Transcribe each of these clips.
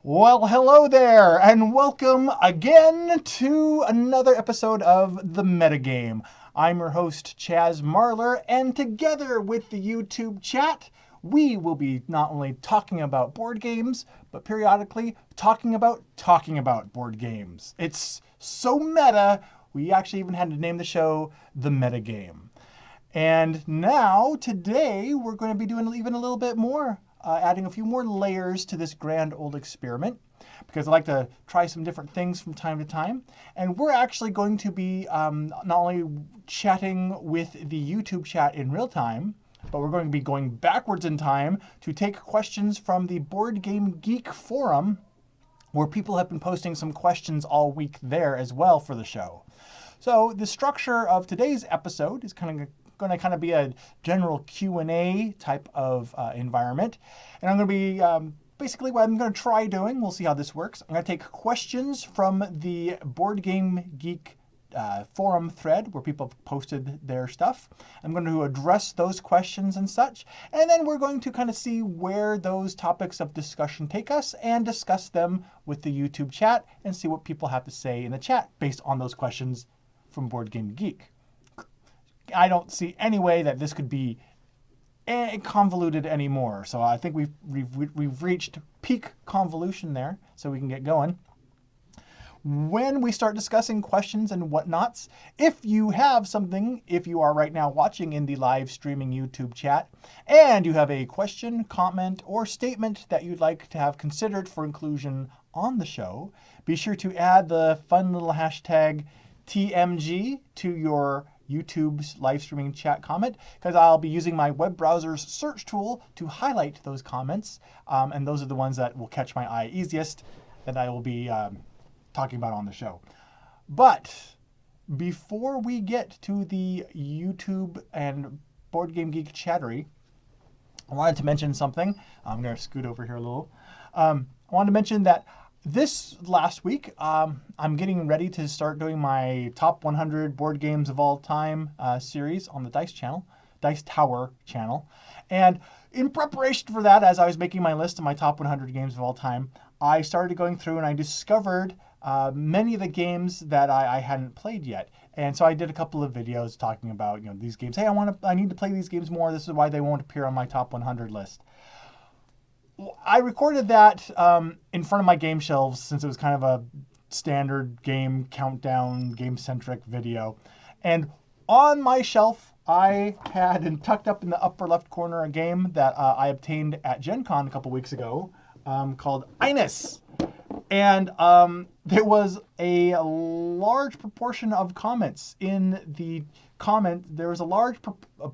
Well, hello there, and welcome again to another episode of The Metagame. I'm your host, Chaz Marler, and together with the YouTube chat, we will be not only talking about board games, but periodically talking about board games. It's so meta, we actually even had to name the show The Metagame. And now, today, we're going to be doing even a little bit more, adding a few more layers to this grand old experiment, because I like to try some different things from time to time. And we're actually going to be not only chatting with the YouTube chat in real time, but we're going to be going backwards in time to take questions from the Board Game Geek forum, where people have been posting some questions all week there as well for the show. So the structure of today's episode is going to be a general Q&A type of environment. And I'm going to be, basically what I'm going to try doing, we'll see how this works. I'm going to take questions from the Board Game Geek forum thread where people have posted their stuff. I'm going to address those questions and such. And then we're going to kind of see where those topics of discussion take us and discuss them with the YouTube chat and see what people have to say in the chat based on those questions from Board Game Geek. I don't see any way that this could be convoluted anymore. So I think we've reached peak convolution there, so we can get going. When we start discussing questions and whatnots, if you have something, if you are right now watching in the live streaming YouTube chat, and you have a question, comment, or statement that you'd like to have considered for inclusion on the show, be sure to add the fun little hashtag TMG to your YouTube's live streaming chat comment, because I'll be using my web browser's search tool to highlight those comments, and those are the ones that will catch my eye easiest that I will be talking about on the show. But before we get to the YouTube and Board Game Geek chattery, I wanted to mention something. I'm going to scoot over here a little. I wanted to mention that this last week, I'm getting ready to start doing my top 100 board games of all time series on the Dice Tower channel. And in preparation for that, as I was making my list of my top 100 games of all time, I started going through and I discovered many of the games that I hadn't played yet. And so I did a couple of videos talking about these games. Hey, I need to play these games more. This is why they won't appear on my top 100 list. I recorded that in front of my game shelves since it was kind of a standard game countdown, game-centric video. And on my shelf, I had tucked up in the upper left corner a game that I obtained at Gen Con a couple weeks ago called Ines. And there was a large proportion of comments in the there was a large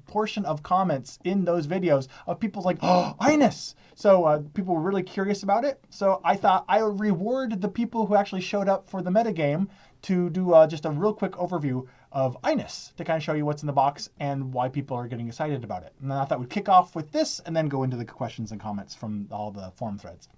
portion of comments in those videos of people like, oh, Ines! So people were really curious about it. So I thought I would reward the people who actually showed up for the metagame to do just a real quick overview of Ines to kind of show you what's in the box and why people are getting excited about it. And then I thought we'd kick off with this and then go into the questions and comments from all the forum threads.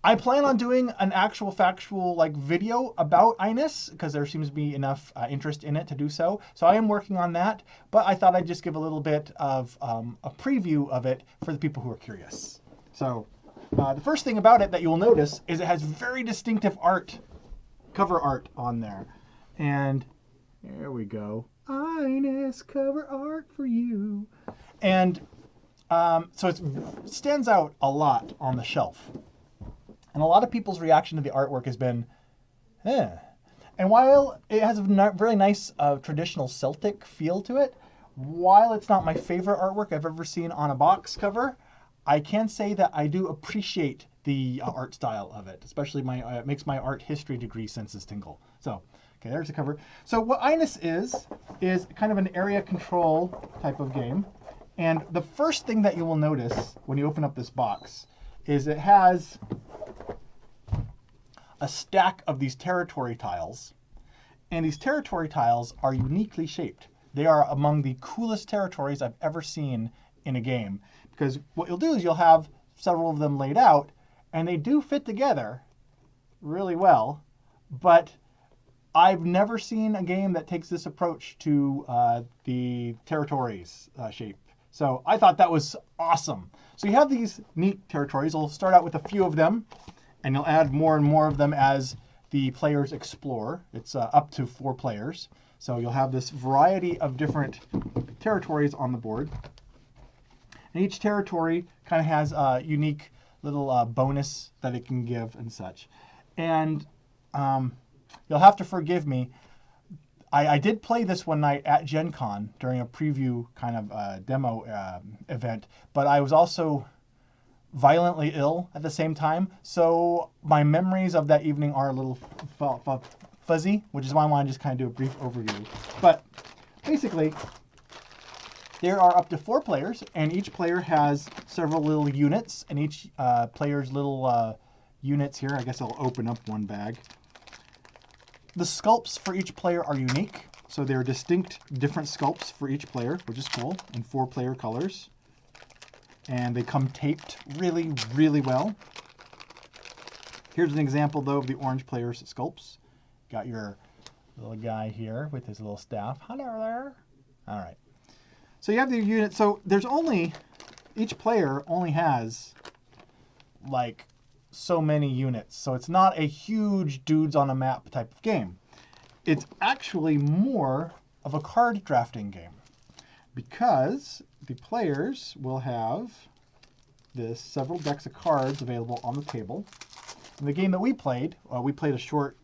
I plan on doing an actual factual video about Ines because there seems to be enough interest in it to do so. So I am working on that, but I thought I'd just give a little bit of a preview of it for the people who are curious. So the first thing about it that you will notice is it has very distinctive cover art on there. And there we go. Ines cover art for you. And so it stands out a lot on the shelf. And a lot of people's reaction to the artwork has been, eh. And while it has a very nice traditional Celtic feel to it, while it's not my favorite artwork I've ever seen on a box cover, I can say that I do appreciate the art style of it, especially it makes my art history degree senses tingle. So, okay, there's the cover. So what Ines is kind of an area control type of game. And the first thing that you will notice when you open up this box is it has a stack of these territory tiles. And these territory tiles are uniquely shaped. They are among the coolest territories I've ever seen in a game. Because what you'll do is you'll have several of them laid out, and they do fit together really well. But I've never seen a game that takes this approach to the territories shape. So I thought that was awesome. So you have these neat territories. We'll start out with a few of them, and you'll add more and more of them as the players explore. It's up to 4 players. So you'll have this variety of different territories on the board. And each territory kind of has a unique little bonus that it can give and such. And you'll have to forgive me. I did play this one night at Gen Con during a preview kind of demo event, but I was also violently ill at the same time. So my memories of that evening are a little fuzzy, which is why I want to just kind of do a brief overview. But basically, there are up to 4 players, and each player has several little units, and each player's little units here, I guess I'll open up one bag. The sculpts for each player are unique, so they're distinct, different sculpts for each player, which is cool, in 4 player colors. And they come taped really, really well. Here's an example, though, of the orange player's sculpts. Got your little guy here with his little staff. Hello there. All right. So you have the unit. So there's only, each player only has like so many units. So it's not a huge dudes on a map type of game. It's actually more of a card drafting game because the players will have this several decks of cards available on the table. In the game that we played a short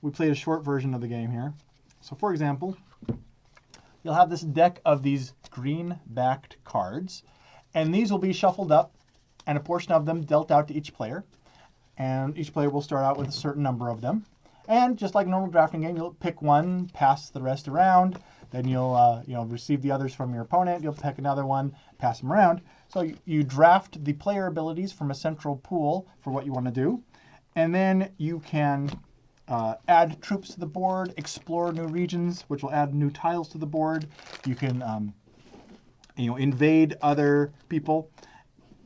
version of the game here. So for example, you'll have this deck of these green-backed cards, and these will be shuffled up, and a portion of them dealt out to each player. And each player will start out with a certain number of them. And just like a normal drafting game, you'll pick one, pass the rest around, then you'll receive the others from your opponent, you'll pick another one, pass them around. So you draft the player abilities from a central pool for what you want to do, and then you can add troops to the board, explore new regions, which will add new tiles to the board. You can invade other people,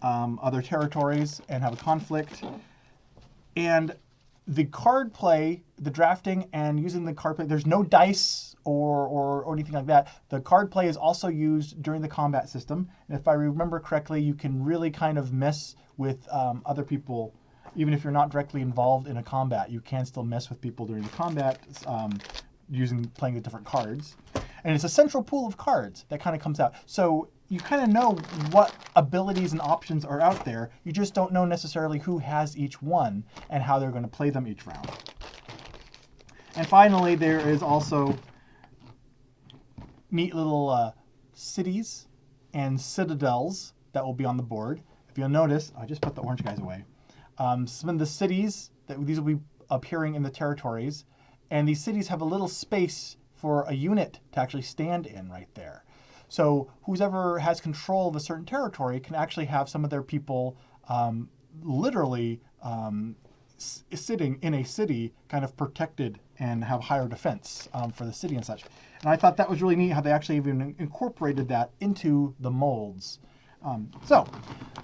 other territories, and have a conflict. And the card play, the drafting and using the card play, there's no dice or anything like that. The card play is also used during the combat system. And if I remember correctly, you can really kind of mess with other people. Even if you're not directly involved in a combat, you can still mess with people during the combat playing the different cards. And it's a central pool of cards that kind of comes out. So you kind of know what abilities and options are out there. You just don't know necessarily who has each one and how they're going to play them each round. And finally, there is also neat little cities and citadels that will be on the board. If you'll notice, I just put the orange guys away. Some of the cities, these will be appearing in the territories, and these cities have a little space for a unit to actually stand in right there. So whoever has control of a certain territory can actually have some of their people literally sitting in a city kind of protected and have higher defense for the city and such. And I thought that was really neat how they actually even incorporated that into the molds. So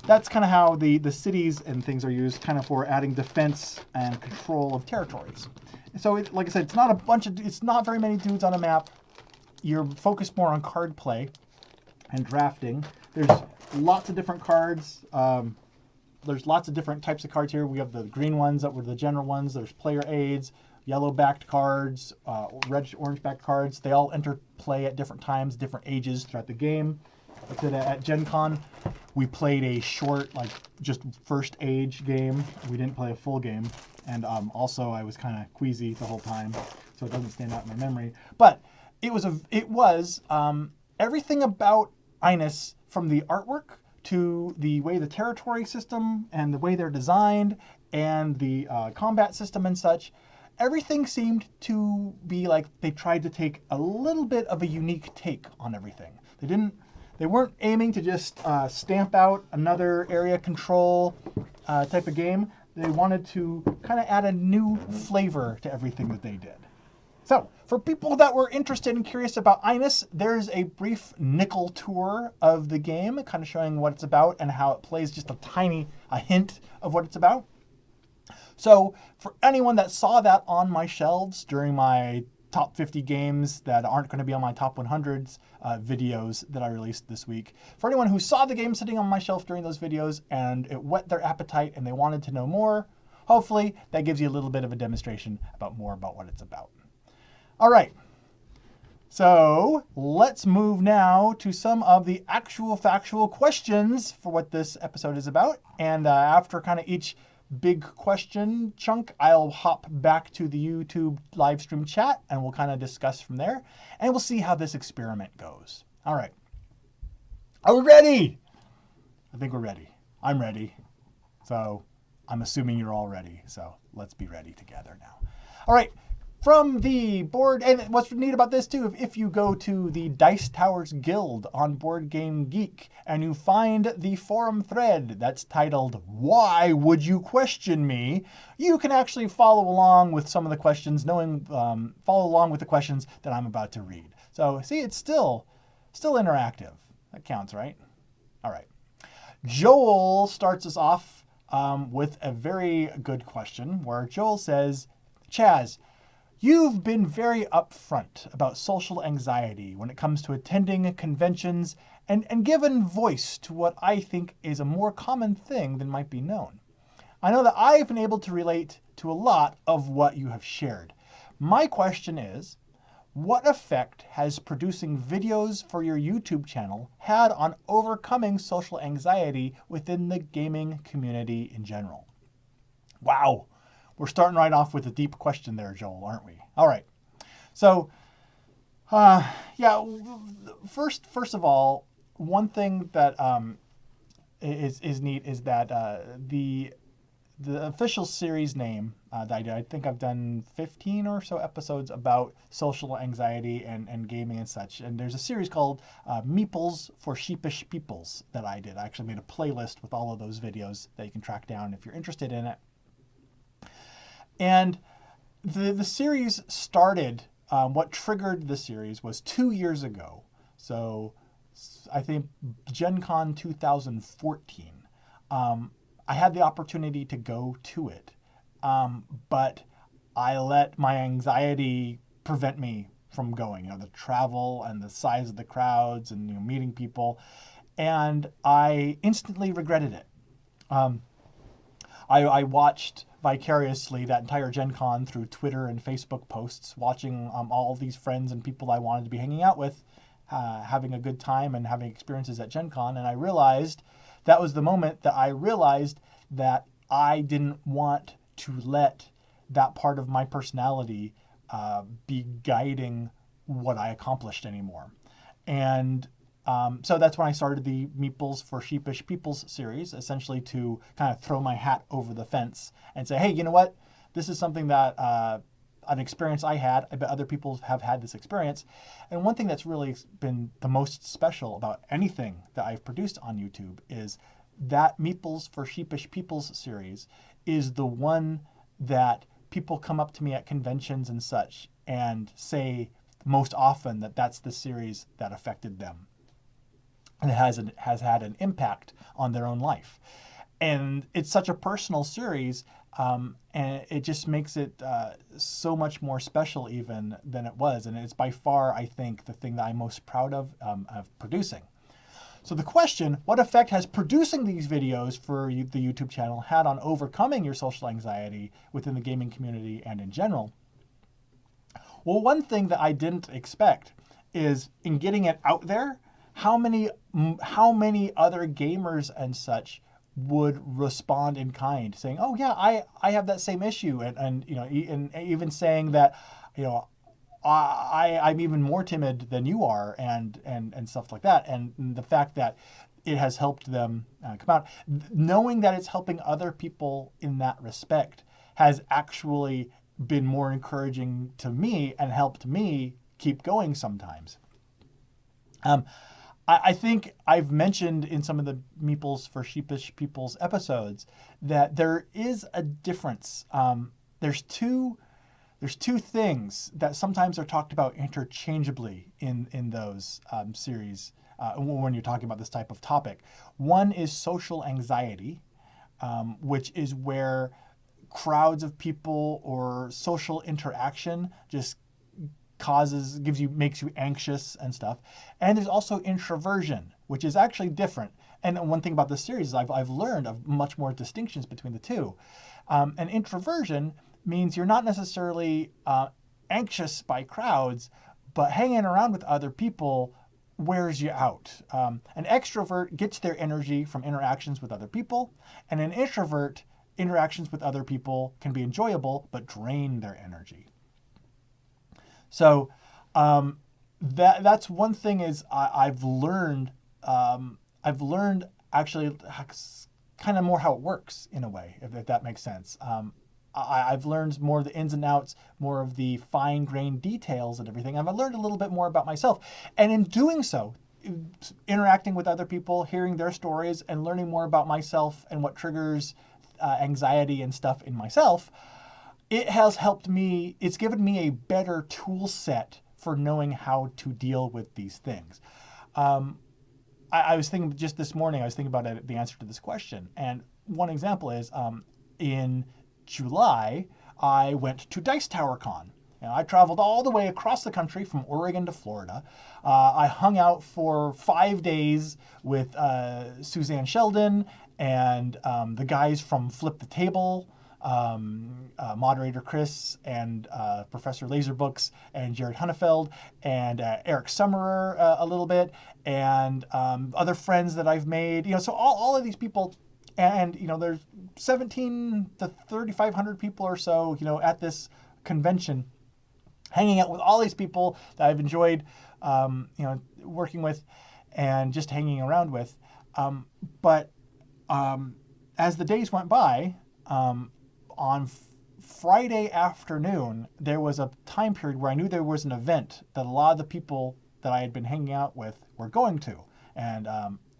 that's kind of how the cities and things are used kind of for adding defense and control of territories. So like I said, it's not very many dudes on a map. You're focused more on card play and drafting. There's lots of different cards. There's lots of different types of cards here. We have the green ones that were the general ones. There's player aids, yellow-backed cards, orange-backed cards. They all enter play at different times, different ages throughout the game. Like I said, at Gen Con, we played a short, just first age game. We didn't play a full game. And also, I was kind of queasy the whole time, so it doesn't stand out in my memory. But it was everything about Inus, from the artwork to the way the territory system and the way they're designed and the combat system and such. Everything seemed to be like they tried to take a little bit of a unique take on everything. They weren't aiming to just stamp out another area control type of game. They wanted to kind of add a new flavor to everything that they did. So, for people that were interested and curious about Inus, there's a brief nickel tour of the game, kind of showing what it's about and how it plays, just a hint of what it's about. So, for anyone that saw that on my shelves during my top 50 games that aren't going to be on my top 100s videos that I released this week. For anyone who saw the game sitting on my shelf during those videos and it whet their appetite and they wanted to know more, hopefully that gives you a little bit of a demonstration about more about what it's about. All right. So let's move now to some of the actual factual questions for what this episode is about. And after kind of each big question chunk, I'll hop back to the YouTube live stream chat and we'll kind of discuss from there. And we'll see how this experiment goes. All right. Are we ready? I think we're ready. I'm ready. So I'm assuming you're all ready. So let's be ready together now. All right. From the board, and what's neat about this too, if you go to the Dice Towers Guild on Board Game Geek and you find the forum thread that's titled, "Why Would You Question Me?" you can actually follow along with some of the questions, follow along with the questions that I'm about to read. So see, it's still interactive. That counts, right? All right. Joel starts us off with a very good question where Joel says, "Chaz, you've been very upfront about social anxiety when it comes to attending conventions and given voice to what I think is a more common thing than might be known. I know that I've been able to relate to a lot of what you have shared. My question is, what effect has producing videos for your YouTube channel had on overcoming social anxiety within the gaming community in general?" Wow. We're starting right off with a deep question there, Joel, aren't we? All right. So, first of all, one thing that is neat is that the official series name that I did, I think I've done 15 or so episodes about social anxiety and gaming and such. And there's a series called Meeples for Sheepish Peoples that I did. I actually made a playlist with all of those videos that you can track down if you're interested in it. And the series started, what triggered the series was 2 years ago. So I think Gen Con 2014. I had the opportunity to go to it, but I let my anxiety prevent me from going. The travel and the size of the crowds and meeting people. And I instantly regretted it. I watched vicariously that entire Gen Con through Twitter and Facebook posts, watching all of these friends and people I wanted to be hanging out with, having a good time and having experiences at Gen Con. And I realized that was the moment that I realized that I didn't want to let that part of my personality be guiding what I accomplished anymore. And so that's when I started the Meeples for Sheepish Peoples series, essentially to kind of throw my hat over the fence and say, hey, you know what? This is something that an experience I had. I bet other people have had this experience. And one thing that's really been the most special about anything that I've produced on YouTube is that Meeples for Sheepish Peoples series is the one that people come up to me at conventions and such and say most often that that's the series that affected them. And it has had an impact on their own life. And it's such a personal series, and it just makes it so much more special even than it was. And it's by far, I think, the thing that I'm most proud of producing. So the question, what effect has producing these videos for the YouTube channel had on overcoming your social anxiety within the gaming community and in general? Well, one thing that I didn't expect is in getting it out there, how many other gamers and such would respond in kind, saying, "Oh yeah, I have that same issue," and even saying that, I'm even more timid than you are, and stuff like that. And the fact that it has helped them come out, knowing that it's helping other people in that respect, has actually been more encouraging to me and helped me keep going sometimes. I think I've mentioned in some of the Meeples for Sheepish Peoples episodes that there is a difference. There's two things that sometimes are talked about interchangeably in those series when you're talking about this type of topic. One is social anxiety, which is where crowds of people or social interaction just makes you anxious and stuff. And there's also introversion, which is actually different. And one thing about this series is I've learned of much more distinctions between the two. And introversion means you're not necessarily anxious by crowds, but hanging around with other people wears you out. An extrovert gets their energy from interactions with other people, and an introvert, interactions with other people can be enjoyable, but drain their energy. So that's one thing is I've learned actually kind of more how it works in a way, if that makes sense. I've learned more of the ins and outs, more of the fine-grained details and everything. I've learned a little bit more about myself. And in doing so, interacting with other people, hearing their stories, and learning more about myself and what triggers anxiety and stuff in myself, it has helped me, it's given me a better tool set for knowing how to deal with these things. I was thinking just this morning, I was thinking about the answer to this question. And one example is in July, I went to Dice Tower Con. And I traveled all the way across the country from Oregon to Florida. I hung out for 5 days with Suzanne Sheldon and the guys from Flip the Table, moderator Chris and Professor Laserbooks and Jared Hunnefeld and Eric Summerer a little bit, and other friends that I've made. So all of these people. And, there's 17 to 3,500 people or so, at this convention, hanging out with all these people that I've enjoyed, working with and just hanging around with. But as the days went by, on Friday afternoon, there was a time period where I knew there was an event that a lot of the people that I had been hanging out with were going to. And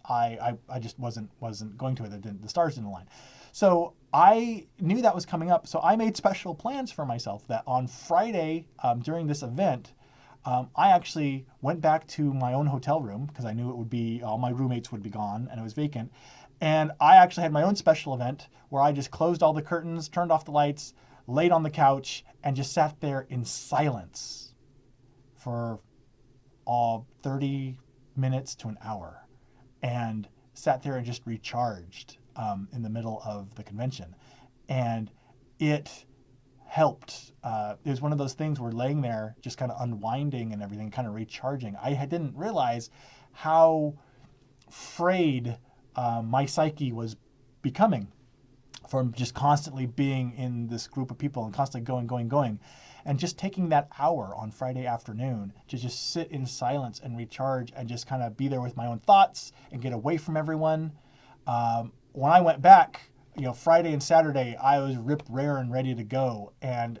I just wasn't going to it. The stars didn't align. So I knew that was coming up. So I made special plans for myself that on Friday during this event, I actually went back to my own hotel room because I knew it would be, all my roommates would be gone and it was vacant. And I actually had my own special event where I just closed all the curtains, turned off the lights, laid on the couch, and just sat there in silence for 30 minutes to an hour. And sat there and just recharged in the middle of the convention. And it helped. It was one of those things where laying there, just kind of unwinding and everything, kind of recharging. I didn't realize how frayed my psyche was becoming from just constantly being in this group of people and constantly going. And just taking that hour on Friday afternoon to just sit in silence and recharge and just kind of be there with my own thoughts and get away from everyone. When I went back, Friday and Saturday, I was ripped, rare, and ready to go. And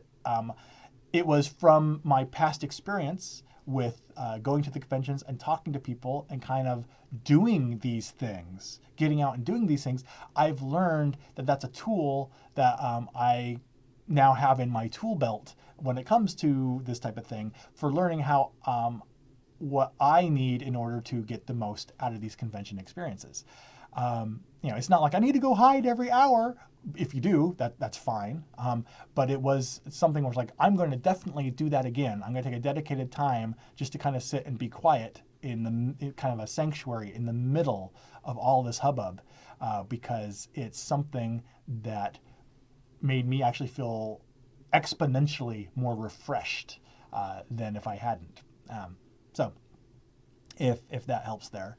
it was from my past experience with going to the conventions and talking to people and kind of doing these things, getting out and doing these things. I've learned that that's a tool that I now have in my tool belt when it comes to this type of thing for learning how what I need in order to get the most out of these convention experiences. It's not like I need to go hide every hour. If you do, that's fine. But it's something where it's like, I'm going to definitely do that again. I'm going to take a dedicated time just to kind of sit and be quiet in kind of a sanctuary in the middle of all this hubbub, because it's something that made me actually feel exponentially more refreshed than if I hadn't. So if that helps there.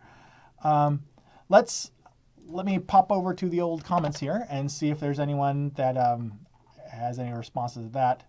Let me pop over to the old comments here and see if there's anyone that has any responses to that.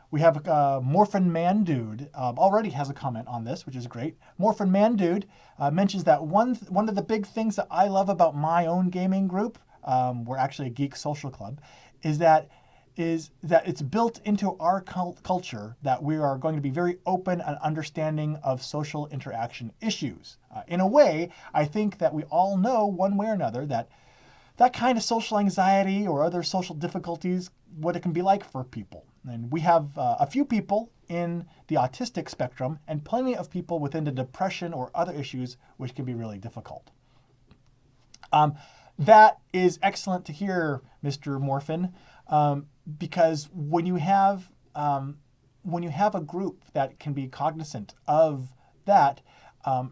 We have Morphin Man Dude already has a comment on this, which is great. Morphin Man Dude mentions that one of the big things that I love about my own gaming group, we're actually a geek social club, is that it's built into our culture that we are going to be very open and understanding of social interaction issues. In a way, I think that we all know one way or another that kind of social anxiety or other social difficulties, what it can be like for people. And we have a few people in the autistic spectrum and plenty of people within the depression or other issues, which can be really difficult. That is excellent to hear, Mr. Morphin, because when you have when you have a group that can be cognizant of that,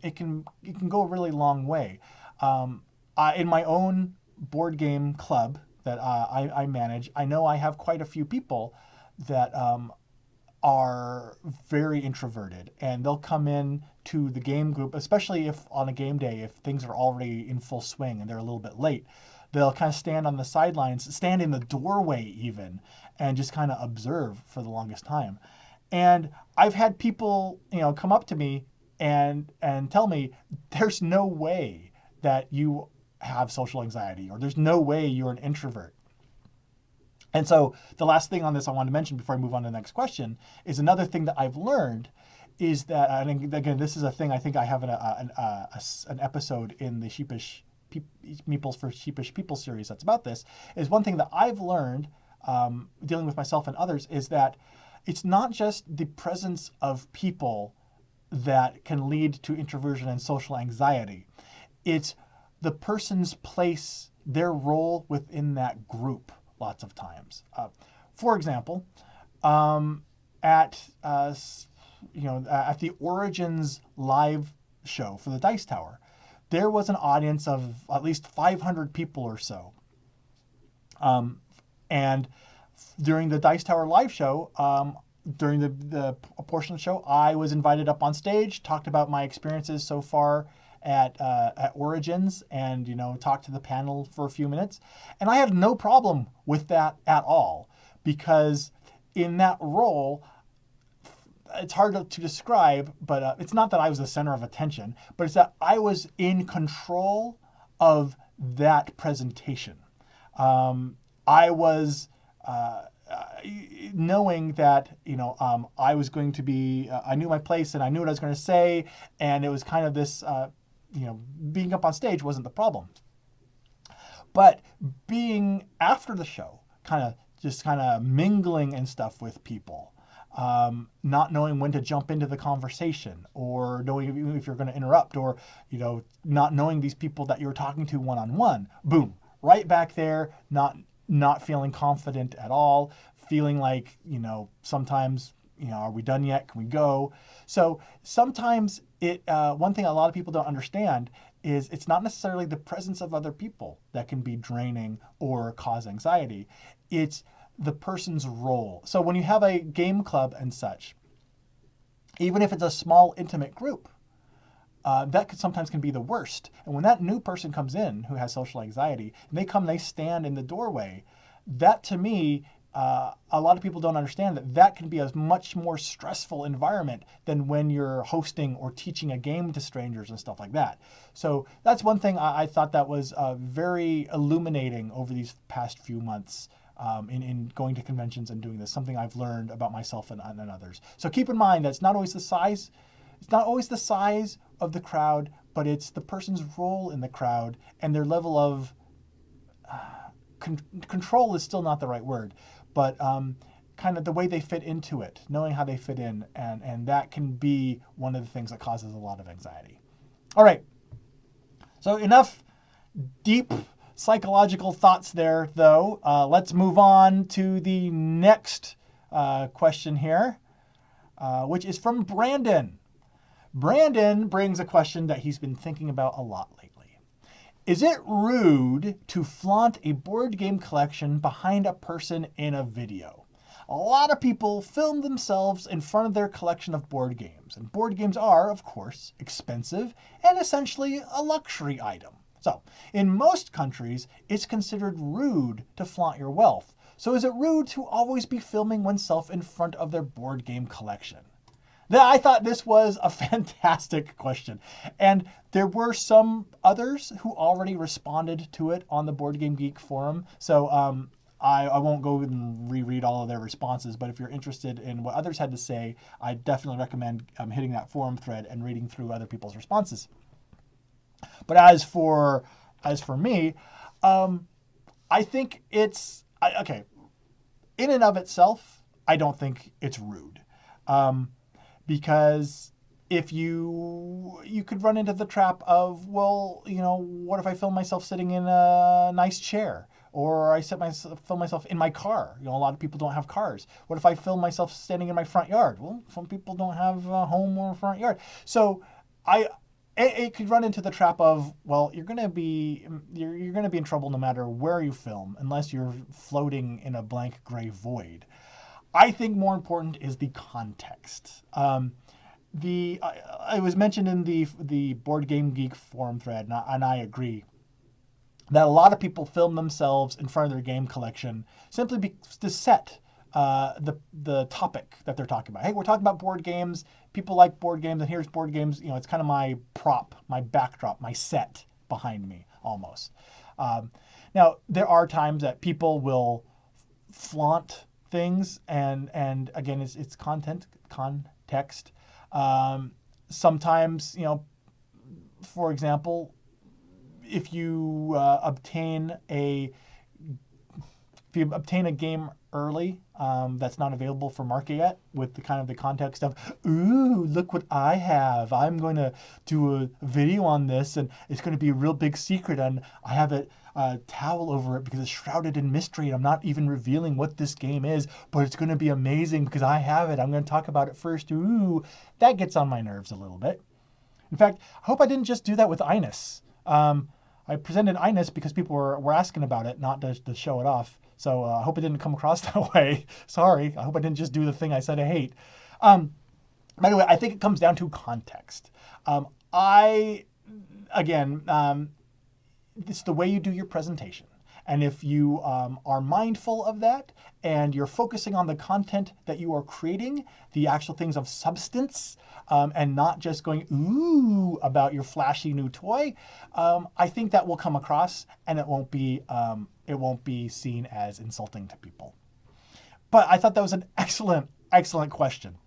it can go a really long way. In my own board game club that I manage, I know I have quite a few people that are very introverted, and they'll come in to the game group, especially if on a game day, if things are already in full swing and they're a little bit late. They'll kind of stand on the sidelines, stand in the doorway even, and just kind of observe for the longest time. And I've had people, come up to me and tell me there's no way that you have social anxiety, or there's no way you're an introvert. And so the last thing on this I want to mention before I move on to the next question is another thing that I've learned is that, and again, this is a thing I think I have an episode in the Meeples for Sheepish People series that's about this, is one thing that I've learned dealing with myself and others is that it's not just the presence of people that can lead to introversion and social anxiety. It's the person's place, their role within that group lots of times. For example, at the Origins live show for the Dice Tower, there was an audience of at least 500 people or so. And during the Dice Tower live show, during the portion of the show, I was invited up on stage, talked about my experiences so far at Origins, and talked to the panel for a few minutes. And I had no problem with that at all, because in that role, it's hard to describe, but it's not that I was the center of attention, but it's that I was in control of that presentation. I was knowing that I was going to be, I knew my place and I knew what I was going to say, and it was kind of this, being up on stage wasn't the problem. But being after the show, kind of mingling and stuff with people, not knowing when to jump into the conversation, or knowing if you're going to interrupt, or not knowing these people that you're talking to one-on-one, boom, right back there, not feeling confident at all, feeling like, sometimes, are we done yet? Can we go? So sometimes one thing a lot of people don't understand is it's not necessarily the presence of other people that can be draining or cause anxiety. It's the person's role. So when you have a game club and such, even if it's a small, intimate group, that sometimes can be the worst. And when that new person comes in who has social anxiety, and they stand in the doorway, that to me, a lot of people don't understand that can be a much more stressful environment than when you're hosting or teaching a game to strangers and stuff like that. So that's one thing I thought that was very illuminating over these past few months in going to conventions and doing this, something I've learned about myself and others. So keep in mind that it's not always the size of the crowd, but it's the person's role in the crowd and their level of control is still not the right word, but kind of the way they fit into it, knowing how they fit in, and that can be one of the things that causes a lot of anxiety. All right, so enough deep psychological thoughts there, though. Let's move on to the next question here, which is from Brandon. Brandon brings a question that he's been thinking about a lot lately. Is it rude to flaunt a board game collection behind a person in a video? A lot of people film themselves in front of their collection of board games, and board games are, of course, expensive and essentially a luxury item. So, in most countries, it's considered rude to flaunt your wealth. So is it rude to always be filming oneself in front of their board game collection? I thought this was a fantastic question. And there were some others who already responded to it on the Board Game Geek forum. So I won't go and reread all of their responses, but if you're interested in what others had to say, I definitely recommend hitting that forum thread and reading through other people's responses. But as for me, I think it's, okay, in and of itself, I don't think it's rude. Because if you could run into the trap of, well, what if I film myself sitting in a nice chair? Or I film myself in my car. You know, a lot of people don't have cars. What if I film myself standing in my front yard? Well, some people don't have a home or a front yard. So it could run into the trap of, well, you're gonna be in trouble no matter where you film, unless you're floating in a blank gray void. I think more important is the context. It was mentioned in the Board Game Geek forum thread, and I agree, that a lot of people film themselves in front of their game collection simply to set the topic that they're talking about. Hey, we're talking about board games. People like board games, and here's board games. You know, it's kind of my prop, my backdrop, my set behind me, almost. Now, there are times that people will flaunt things, and again, it's context. Sometimes, you know, for example, if you obtain a game early that's not available for market yet, with the kind of the context of, ooh, look what I have. I'm going to do a video on this, and it's going to be a real big secret, and I have a towel over it because it's shrouded in mystery, and I'm not even revealing what this game is, but it's going to be amazing because I have it. I'm going to talk about it first. Ooh, that gets on my nerves a little bit. In fact, I hope I didn't just do that with Inus. I presented Inus because people were asking about it, not to show it off. So I hope it didn't come across that way. Sorry. I hope I didn't just do the thing I said I hate. By the way, I think it comes down to context. It's the way you do your presentation. And if you are mindful of that, and you're focusing on the content that you are creating, the actual things of substance, and not just going ooh about your flashy new toy, I think that will come across, and it won't be seen as insulting to people. But I thought that was an excellent question.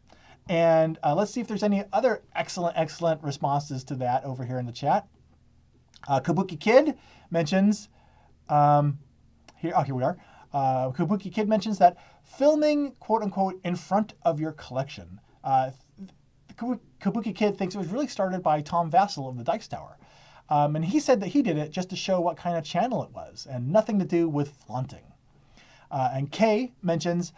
And let's see if there's any other excellent responses to that over here in the chat. Kabuki Kid mentions, here we are. Kabuki Kid mentions that filming, quote unquote, in front of your collection. Kabuki Kid thinks it was really started by Tom Vassell of the Dice Tower. And he said that he did it just to show what kind of channel it was, and nothing to do with flaunting. And Kay mentions,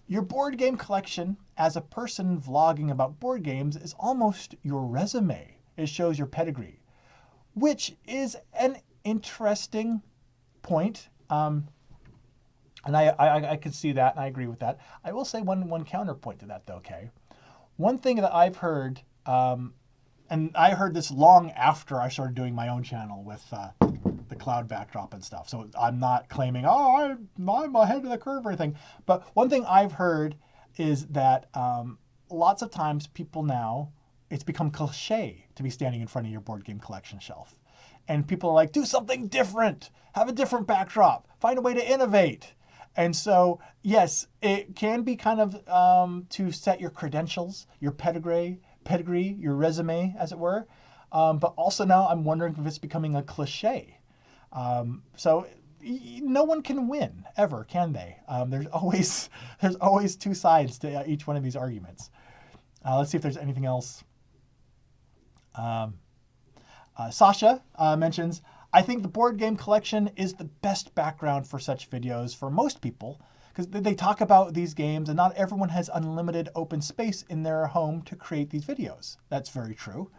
your board game collection as a person vlogging about board games is almost your resume. It shows your pedigree, which is an interesting point. And I can see that, and I agree with that. I will say one counterpoint to that, though, Kay. One thing that I've heard, and I heard this long after I started doing my own channel with the cloud backdrop and stuff. So I'm not claiming, I'm ahead of the curve or anything. But one thing I've heard is that lots of times people now, it's become cliche to be standing in front of your board game collection shelf. And people are like, do something different, have a different backdrop, find a way to innovate. And so, yes, it can be kind of to set your credentials, your pedigree, your resume, as it were. But also now I'm wondering if it's becoming a cliche. So no one can win, ever, can they? There's always two sides to each one of these arguments. Let's see if there's anything else. Sasha mentions, I think the board game collection is the best background for such videos for most people, because they talk about these games, and not everyone has unlimited open space in their home to create these videos. That's very true.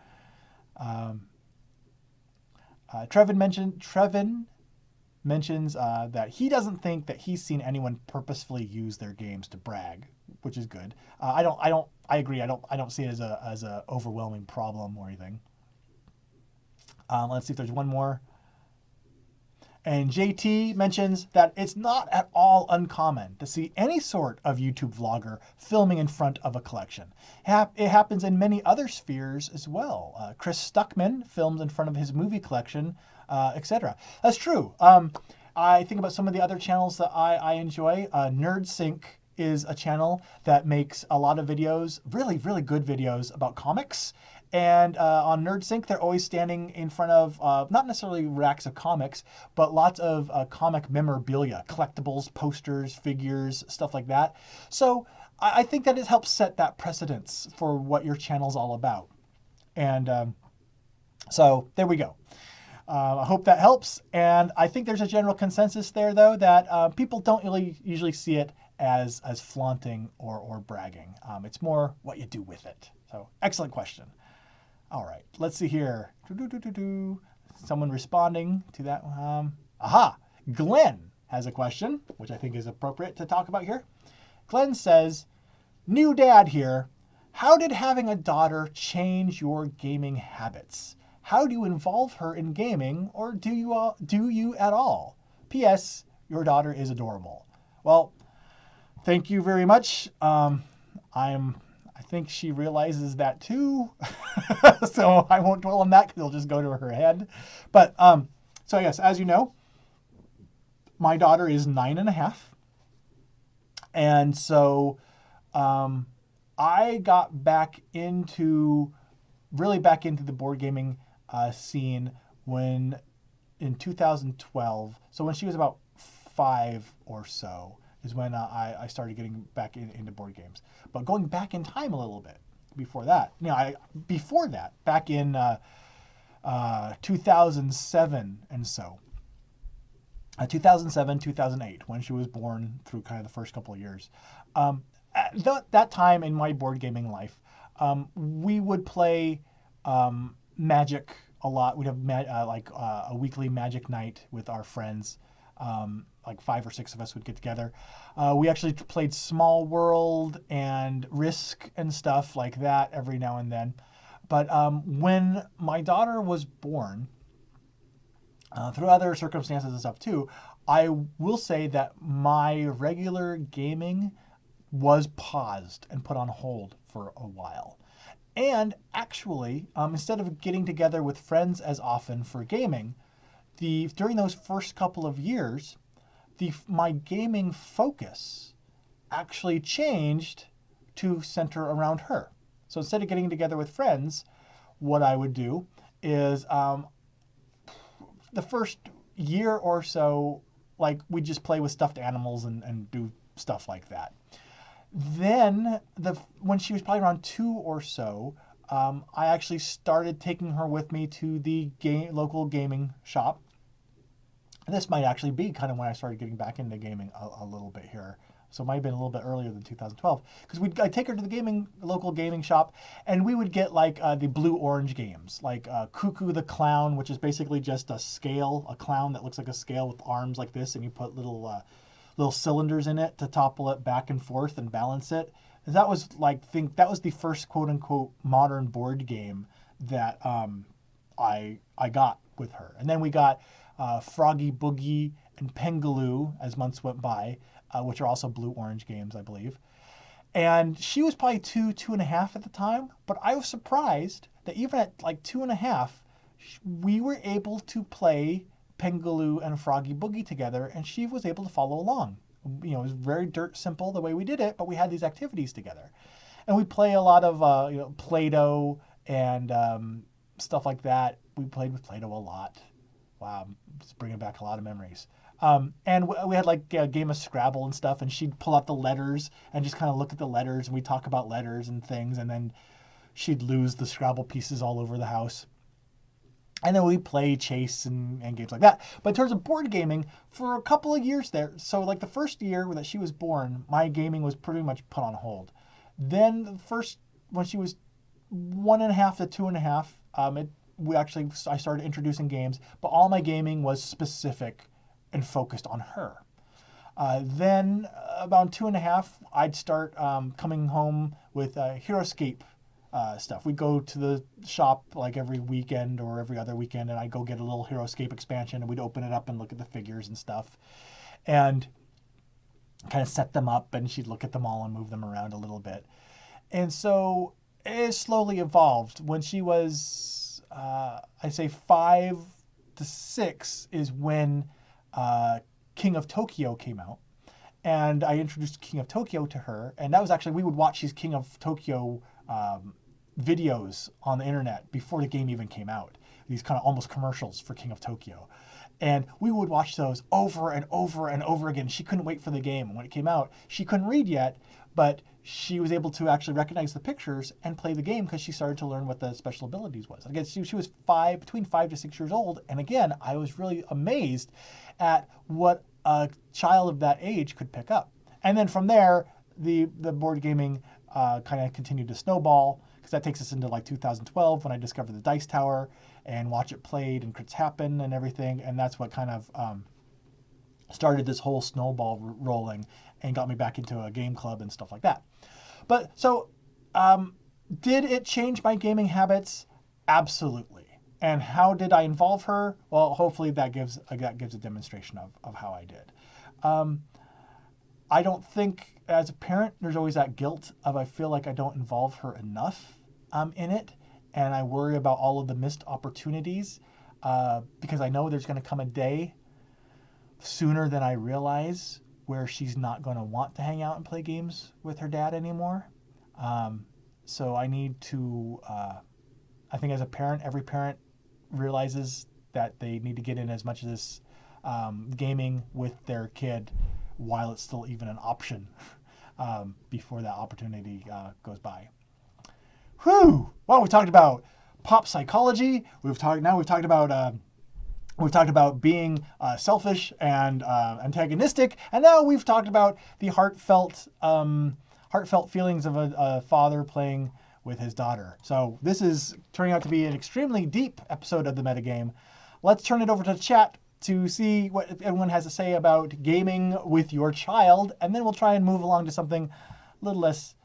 Trevin mentions that he doesn't think that he's seen anyone purposefully use their games to brag, which is good. I agree. I don't see it as a overwhelming problem or anything. Let's see if there's one more. And JT mentions that it's not at all uncommon to see any sort of YouTube vlogger filming in front of a collection. It happens in many other spheres as well. Chris Stuckman films in front of his movie collection, etc. That's true. I think about some of the other channels that I enjoy. NerdSync is a channel that makes a lot of videos, really, really good videos about comics. And on NerdSync, they're always standing in front of, not necessarily racks of comics, but lots of comic memorabilia, collectibles, posters, figures, stuff like that. So I think that it helps set that precedence for what your channel's all about. And so there we go. I hope that helps. And I think there's a general consensus there, though, that people don't really usually see it as flaunting or bragging. It's more what you do with it. So excellent question. All right, let's see here. Someone responding to that. Aha, Glenn has a question, which I think is appropriate to talk about here. Glenn says, new dad here. How did having a daughter change your gaming habits? How do you involve her in gaming, or do you at all? P.S. Your daughter is adorable. Well, thank you very much. I think she realizes that too, so I won't dwell on that because it'll just go to her head. But so yes, as you know, my daughter is 9.5, and so I got really back into the board gaming scene in 2012. So when she was about 5 or so is when I started getting back into board games. But going back in time a little bit before that, back in 2007 and so. 2007, 2008, when she was born, through kind of the first couple of years. At that time in my board gaming life, we would play Magic a lot. We'd have a weekly Magic night with our friends. Like 5 or 6 of us would get together. We actually played Small World and Risk and stuff like that every now and then. But when my daughter was born, through other circumstances and stuff too, I will say that my regular gaming was paused and put on hold for a while. And actually, instead of getting together with friends as often for gaming, during those first couple of years, my gaming focus actually changed to center around her. So instead of getting together with friends, what I would do is the first year or so, like, we'd just play with stuffed animals and do stuff like that. Then when she was probably around 2 or so, I actually started taking her with me to the local gaming shop. This might actually be kind of when I started getting back into gaming a little bit here. So it might have been a little bit earlier than 2012. Because I'd take her to the local gaming shop, and we would get like the blue-orange games, like Cuckoo the Clown, which is basically just a clown that looks like a scale with arms like this, and you put little cylinders in it to topple it back and forth and balance it. And that was that was the first quote-unquote modern board game that I got with her. And then we got Froggy Boogie and Pengaloo as months went by, which are also blue-orange games, I believe. And she was probably 2.5 at the time, but I was surprised that even at like 2.5, we were able to play Pengaloo and Froggy Boogie together, and she was able to follow along. It was very dirt simple the way we did it, but we had these activities together. And we play a lot of Play-Doh and stuff like that. We played with Play-Doh a lot. Wow, it's bringing back a lot of memories. And we had like a game of Scrabble and stuff, and she'd pull out the letters and just kind of look at the letters, and we'd talk about letters and things, and then she'd lose the Scrabble pieces all over the house. And then we'd play chase and games like that. But in terms of board gaming, for a couple of years there, so like the first year that she was born, my gaming was pretty much put on hold. Then when she was 1.5 to 2.5, I started introducing games, but all my gaming was specific and focused on her. Then about 2.5, I'd start coming home with HeroScape stuff. We'd go to the shop like every weekend or every other weekend, and I'd go get a little HeroScape expansion, and we'd open it up and look at the figures and stuff, and kind of set them up, and she'd look at them all and move them around a little bit. And so it slowly evolved. When she was, I'd say 5 to 6 is when King of Tokyo came out. And I introduced King of Tokyo to her. And that was actually, we would watch these King of Tokyo videos on the internet before the game even came out. These kind of almost commercials for King of Tokyo. And we would watch those over and over and over again. She couldn't wait for the game. When it came out, she couldn't read yet, but she was able to actually recognize the pictures and play the game because she started to learn what the special abilities was. Again, she was between 5 to 6 years old. And again, I was really amazed at what a child of that age could pick up. And then from there, the board gaming kind of continued to snowball, because that takes us into like 2012 when I discovered the Dice Tower and Watch It Played and Crits Happen and everything. And that's what kind of started this whole snowball rolling and got me back into a game club and stuff like that. But so did it change my gaming habits? Absolutely. And how did I involve her? Well, hopefully that gives a demonstration of how I did. I don't think as a parent, there's always that guilt of I feel like I don't involve her enough in it. And I worry about all of the missed opportunities because I know there's going to come a day sooner than I realize where she's not going to want to hang out and play games with her dad anymore. So I need to, I think as a parent, every parent realizes that they need to get in as much of this gaming with their kid while it's still even an option before that opportunity goes by. Whew! Well, we talked about pop psychology. We've talked about being selfish and antagonistic, and now we've talked about the heartfelt feelings of a father playing with his daughter. So this is turning out to be an extremely deep episode of the Metagame. Let's turn it over to the chat to see what everyone has to say about gaming with your child, and then we'll try and move along to something a little less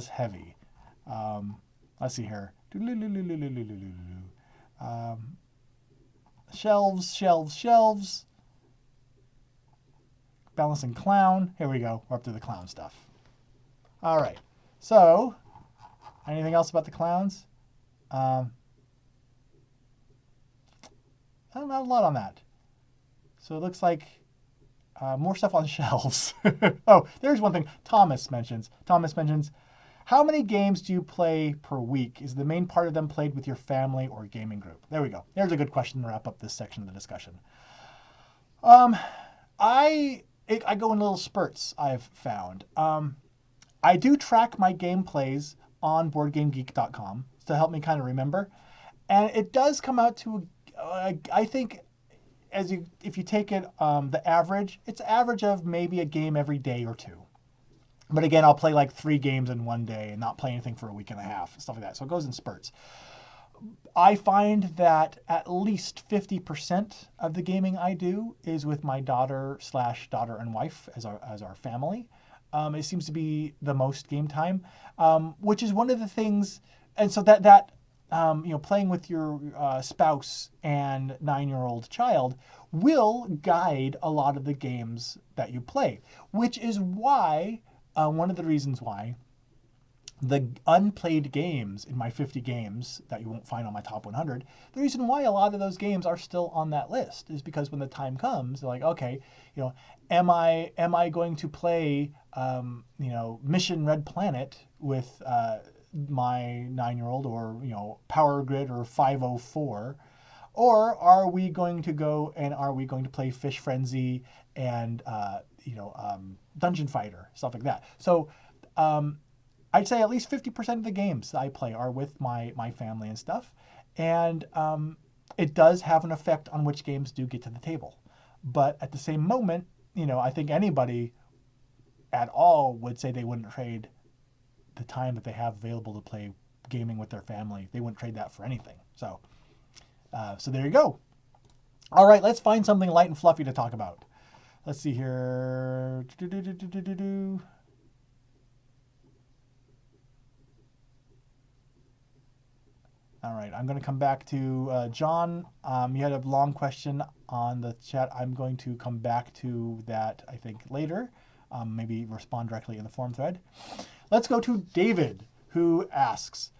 heavy. Let's see here. Shelves. Balancing clown. Here we go. We're up to the clown stuff. All right. So, anything else about the clowns? Not a lot on that. So it looks like more stuff on shelves. Oh, there's one thing Thomas mentions. How many games do you play per week? Is the main part of them played with your family or gaming group? There we go. There's a good question to wrap up this section of the discussion. I go in little spurts, I've found. I do track my gameplays on BoardGameGeek.com to help me kind of remember. And it does come out to, I think, if you take it the average, it's average of maybe a game every day or two. But again, I'll play like 3 games in one day and not play anything for a week and a half, stuff like that. So it goes in spurts. I find that at least 50% of the gaming I do is with my daughter and wife as our family. It seems to be the most game time, which is one of the things. And so that playing with your spouse and 9-year-old child will guide a lot of the games that you play, which is why one of the reasons why the unplayed games in my 50 games that you won't find on my top 100, the reason why a lot of those games are still on that list is because when the time comes, they're like, okay, am I going to play, Mission Red Planet with my 9-year-old or, Power Grid or 504, or are we going to play Fish Frenzy and, Dungeon Fighter, stuff like that. So, I'd say at least 50% of the games I play are with my family and stuff. And it does have an effect on which games do get to the table. But at the same moment, I think anybody at all would say they wouldn't trade the time that they have available to play gaming with their family. They wouldn't trade that for anything. So there you go. All right, let's find something light and fluffy to talk about. Let's see here. All right, I'm going to come back to John. You had a long question on the chat. I'm going to come back to that, I think, later. Maybe respond directly in the forum thread. Let's go to David, who asks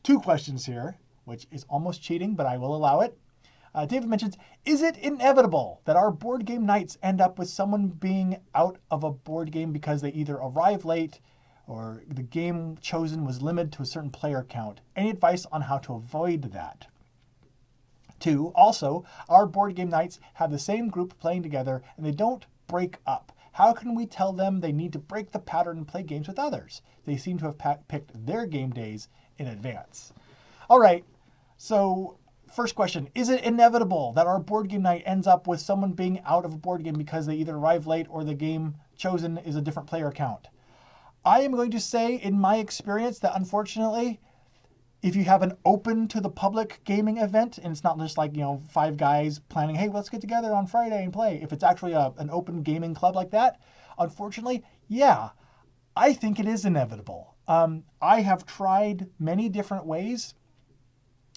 2 questions here, which is almost cheating, but I will allow it. David mentions, is it inevitable that our board game nights end up with someone being out of a board game because they either arrive late or the game chosen was limited to a certain player count? Any advice on how to avoid that? Two, also, our board game nights have the same group playing together and they don't break up. How can we tell them they need to break the pattern and play games with others? They seem to have picked their game days in advance. All right, so first question, is it inevitable that our board game night ends up with someone being out of a board game because they either arrive late or the game chosen is a different player count? I am going to say, in my experience, that unfortunately, if you have an open to the public gaming event, and it's not just like, 5 guys planning, hey, let's get together on Friday and play. If it's actually an open gaming club like that, unfortunately, yeah, I think it is inevitable. I have tried many different ways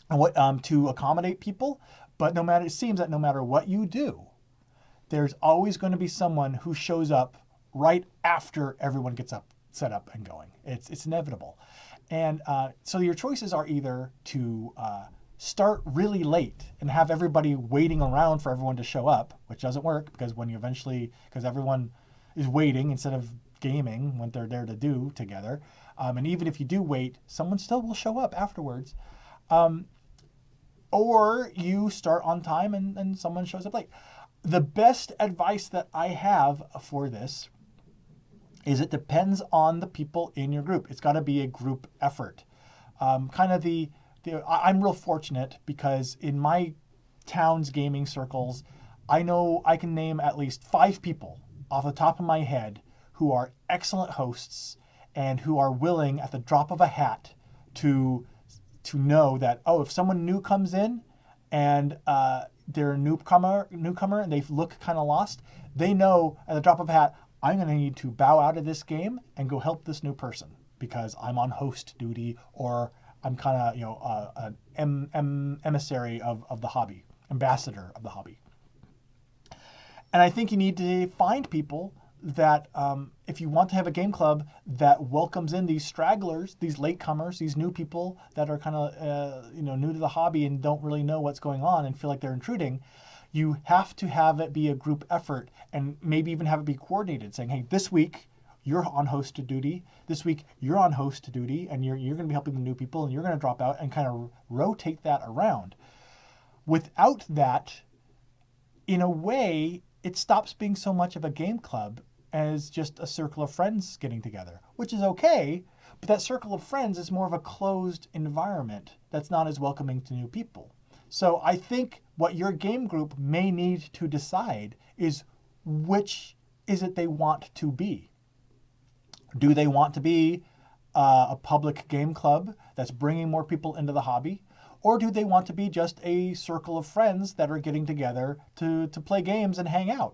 to accommodate people, but it seems that no matter what you do, there's always going to be someone who shows up right after everyone gets set up and going. It's inevitable. And so your choices are either to start really late and have everybody waiting around for everyone to show up, which doesn't work because because everyone is waiting instead of gaming what they're there to do together. And even if you do wait, someone still will show up afterwards. Or you start on time and someone shows up late. The best advice that I have for this is it depends on the people in your group. It's got to be a group effort. I'm real fortunate because in my town's gaming circles, I know I can name at least 5 people off the top of my head who are excellent hosts and who are willing at the drop of a hat to know that, if someone new comes in and they're a newcomer and they look kind of lost, they know at the drop of a hat, I'm going to need to bow out of this game and go help this new person because I'm on host duty or I'm kind of, an emissary of the hobby, ambassador of the hobby. And I think you need to find people that if you want to have a game club that welcomes in these stragglers, these latecomers, these new people that are kind of, new to the hobby and don't really know what's going on and feel like they're intruding, you have to have it be a group effort and maybe even have it be coordinated, saying, hey, this week you're on host duty, this week you're on host duty, and you're going to be helping the new people and you're going to drop out and kind of rotate that around. Without that, in a way, it stops being so much of a game club as just a circle of friends getting together, which is okay, but that circle of friends is more of a closed environment that's not as welcoming to new people. So I think what your game group may need to decide is which is it they want to be. Do they want to be a public game club that's bringing more people into the hobby? Or do they want to be just a circle of friends that are getting together to play games and hang out?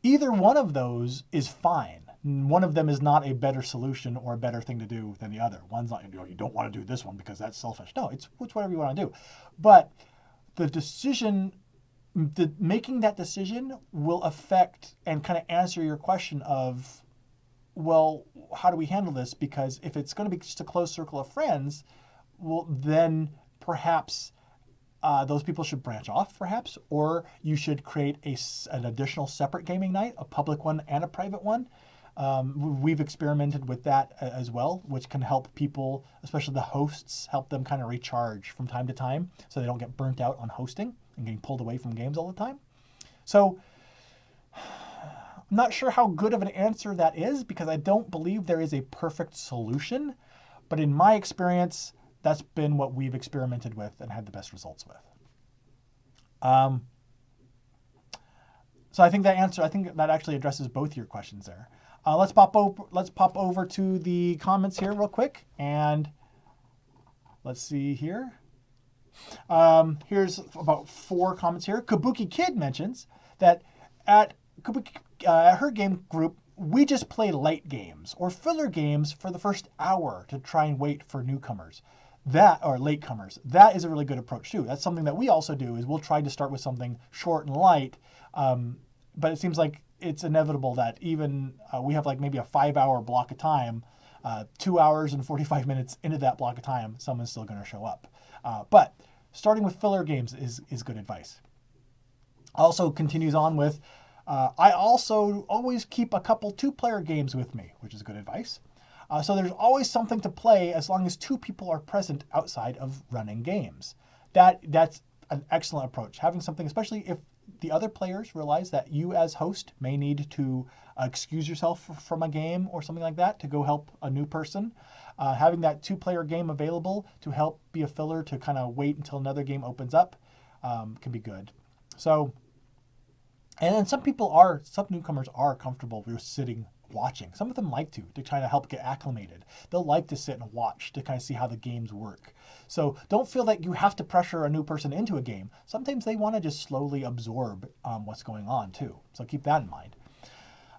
Either one of those is fine. One of them is not a better solution or a better thing to do than the other. One's not, you don't want to do this one because that's selfish. No, it's whatever you want to do. But the decision, making that decision will affect and kind of answer your question of, well, how do we handle this? Because if it's going to be just a closed circle of friends, well, then perhaps those people should branch off, perhaps, or you should create an additional separate gaming night, a public one and a private one. We've experimented with that as well, which can help people, especially the hosts, help them kind of recharge from time to time so they don't get burnt out on hosting and getting pulled away from games all the time. So I'm not sure how good of an answer that is because I don't believe there is a perfect solution, but in my experience, that's been what we've experimented with and had the best results with. So I think that actually addresses both your questions there. Let's pop over to the comments here real quick, and let's see here. Here's about 4 comments here. Kabuki Kid mentions that at her game group, we just play late games or filler games for the first hour to try and wait for newcomers. Or latecomers. That is a really good approach too. That's something that we also do, is we'll try to start with something short and light, but it seems like it's inevitable that even we have like maybe a 5-hour block of time, 2 hours and 45 minutes into that block of time, someone's still going to show up. But starting with filler games is good advice. Also continues on with, I also always keep a couple 2-player games with me, which is good advice. So there's always something to play as long as 2 people are present outside of running games. That's an excellent approach. Having something, especially if the other players realize that you as host may need to excuse yourself from a game or something like that to go help a new person. Having that 2-player game available to help be a filler to kind of wait until another game opens up can be good. So, and then some newcomers are comfortable with sitting watching. Some of them like to kind of help get acclimated. They'll like to sit and watch to kind of see how the games work. So don't feel that you have to pressure a new person into a game. Sometimes they want to just slowly absorb what's going on too. So keep that in mind.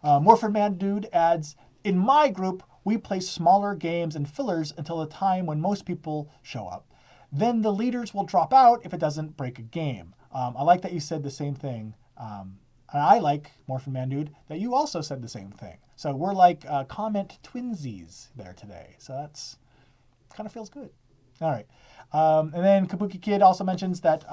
Morphin Man Dude adds, in my group, we play smaller games and fillers until the time when most people show up. Then the leaders will drop out if it doesn't break a game. I like that you said the same thing. And I like, Morphin Man Dude, that you also said the same thing. So we're like comment twinsies there today. So that's kind of feels good. All right. And then Kabuki Kid also mentions that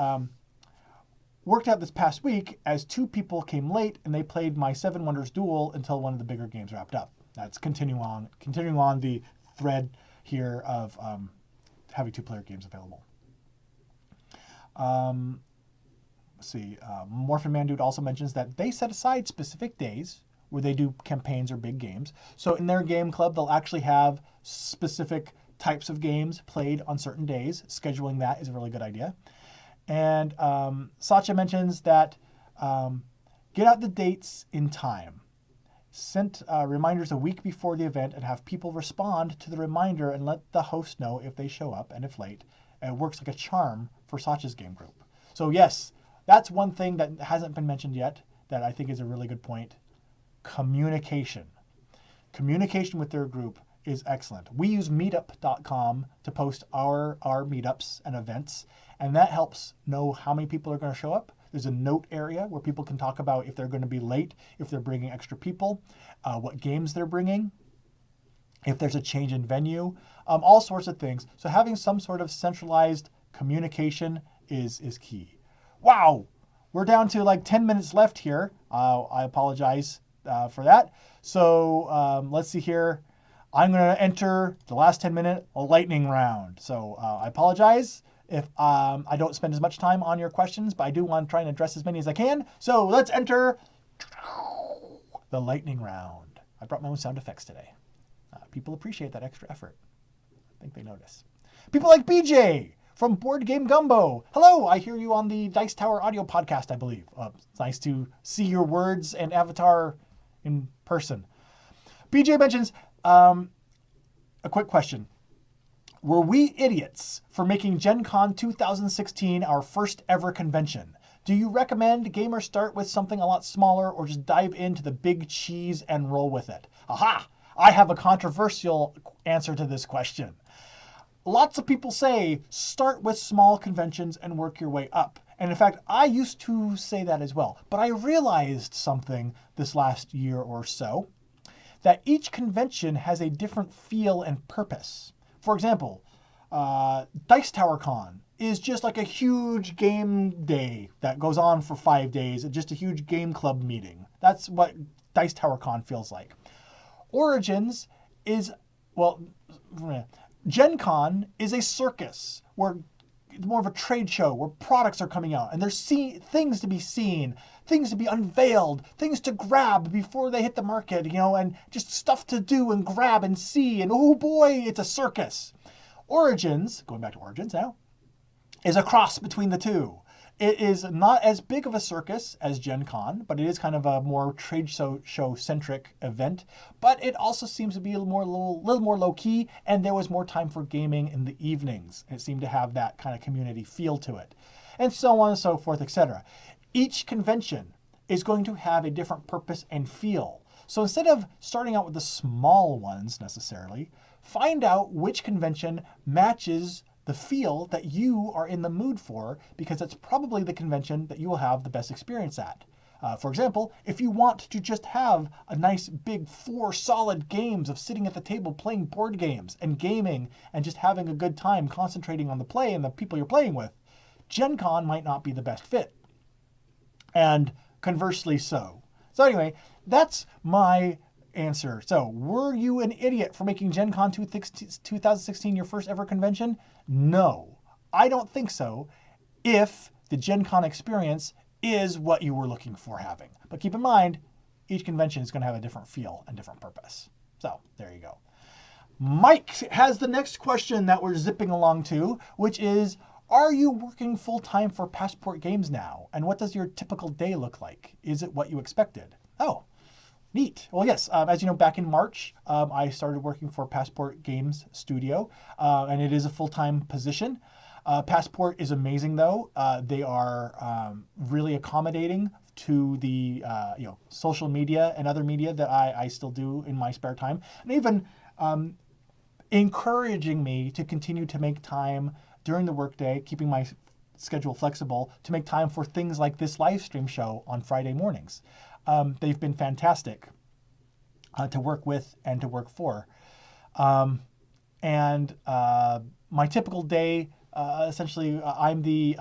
worked out this past week as 2 people came late and they played my 7 Wonders Duel until one of the bigger games wrapped up. That's continuing on the thread here of having 2-player games available. Let's see. Morphin Man Dude also mentions that they set aside specific days where they do campaigns or big games. So in their game club, they'll actually have specific types of games played on certain days. Scheduling that is a really good idea. And Sacha mentions that get out the dates in time. Sent reminders a week before the event and have people respond to the reminder and let the host know if they show up and if late. And it works like a charm for Sacha's game group. So yes, that's one thing that hasn't been mentioned yet that I think is a really good point. Communication. Communication with their group is excellent. We use meetup.com to post our meetups and events, and that helps know how many people are going to show up. There's a note area where people can talk about if they're going to be late, if they're bringing extra people, what games they're bringing, if there's a change in venue, all sorts of things. So having some sort of centralized communication is key. Wow, we're down to like 10 minutes left here. I apologize for that. So let's see here. I'm going to enter the last 10-minute lightning round. So I apologize if I don't spend as much time on your questions, but I do want to try and address as many as I can. So let's enter the lightning round. I brought my own sound effects today. People appreciate that extra effort. I think they notice. People like BJ from Board Game Gumbo. Hello, I hear you on the Dice Tower audio podcast, I believe. It's nice to see your words and avatar in person. BJ mentions, a quick question. Were we idiots for making Gen Con 2016 our first ever convention? Do you recommend gamers start with something a lot smaller or just dive into the big cheese and roll with it? Aha! I have a controversial answer to this question. Lots of people say start with small conventions and work your way up. And in fact, I used to say that as well. But I realized something this last year or so, that each convention has a different feel and purpose. For example, Dice Tower Con is just like a huge game day that goes on for 5 days, just a huge game club meeting. That's what Dice Tower Con feels like. Origins is, well, Gen Con is a circus where it's more of a trade show where products are coming out and there's things to be seen, things to be unveiled, things to grab before they hit the market, and just stuff to do and grab and see. And oh boy, it's a circus. Origins, going back to Origins now, is a cross between the two. It is not as big of a circus as Gen Con, but it is kind of a more trade show-centric event. But it also seems to be a little more low-key, and there was more time for gaming in the evenings. It seemed to have that kind of community feel to it. And so on and so forth, etc. Each convention is going to have a different purpose and feel. So instead of starting out with the small ones necessarily, find out which convention matches the feel that you are in the mood for, because it's probably the convention that you will have the best experience at. For example, if you want to just have a nice big 4 solid games of sitting at the table playing board games and gaming and just having a good time concentrating on the play and the people you're playing with, Gen Con might not be the best fit. And conversely so. So anyway, that's my answer. So, were you an idiot for making Gen Con 2016 your first ever convention? No, I don't think so. If the Gen Con experience is what you were looking for having. But keep in mind, each convention is going to have a different feel and different purpose. So there you go. Mike has the next question that we're zipping along to, which is, are you working full-time for Passport Games now? And what does your typical day look like? Is it what you expected? Oh, neat. Well, yes. As you know, back in March, I started working for Passport Games Studio, and it is a full-time position. Passport is amazing, though. They are really accommodating to the social media and other media that I still do in my spare time, and even encouraging me to continue to make time during the workday, keeping my schedule flexible to make time for things like this live stream show on Friday mornings. They've been fantastic to work with and to work for. And my typical day, essentially, I'm the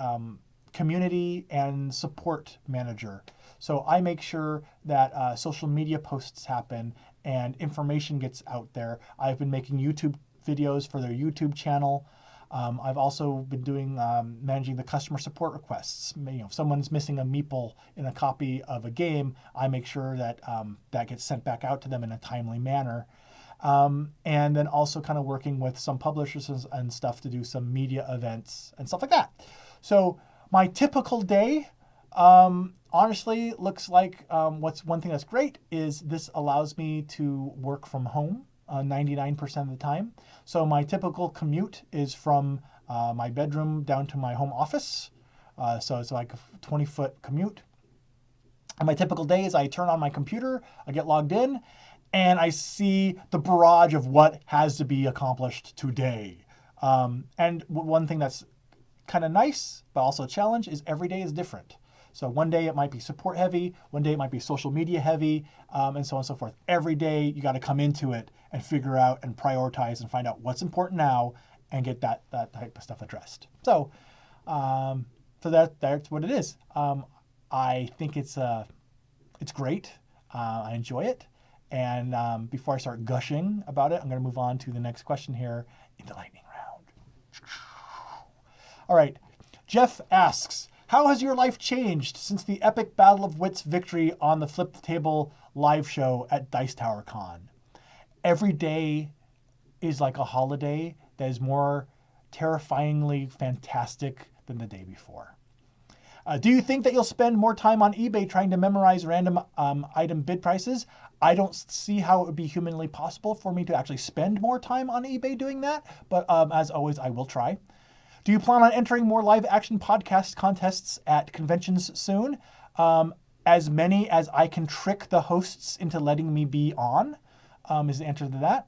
community and support manager. So I make sure that social media posts happen and information gets out there. I've been making YouTube videos for their YouTube channel. I've also been doing managing the customer support requests. If someone's missing a meeple in a copy of a game, I make sure that that gets sent back out to them in a timely manner. And then also kind of working with some publishers and stuff to do some media events and stuff like that. So my typical day, honestly, looks like what's one thing that's great is this allows me to work from home 99% of the time. So my typical commute is from my bedroom down to my home office. So it's like a 20-foot commute. And my typical day is I turn on my computer, I get logged in, and I see the barrage of what has to be accomplished today. And one thing that's kind of nice, but also a challenge, is every day is different. So one day it might be support heavy, one day it might be social media heavy, and so on and so forth. Every day you got to come into it and figure out and prioritize and find out what's important now and get that type of stuff addressed. So that's what it is. I think it's great. I enjoy it. And before I start gushing about it, I'm going to move on to the next question here in the lightning round. All right. Jeff asks, how has your life changed since the epic Battle of Wits victory on the Flip the Table live show at Dice Tower Con? Every day is like a holiday that is more terrifyingly fantastic than the day before. Do you think that you'll spend more time on eBay trying to memorize random item bid prices? I don't see how it would be humanly possible for me to actually spend more time on eBay doing that, but as always, I will try. Do you plan on entering more live action podcast contests at conventions soon? As many as I can trick the hosts into letting me be on, is the answer to that.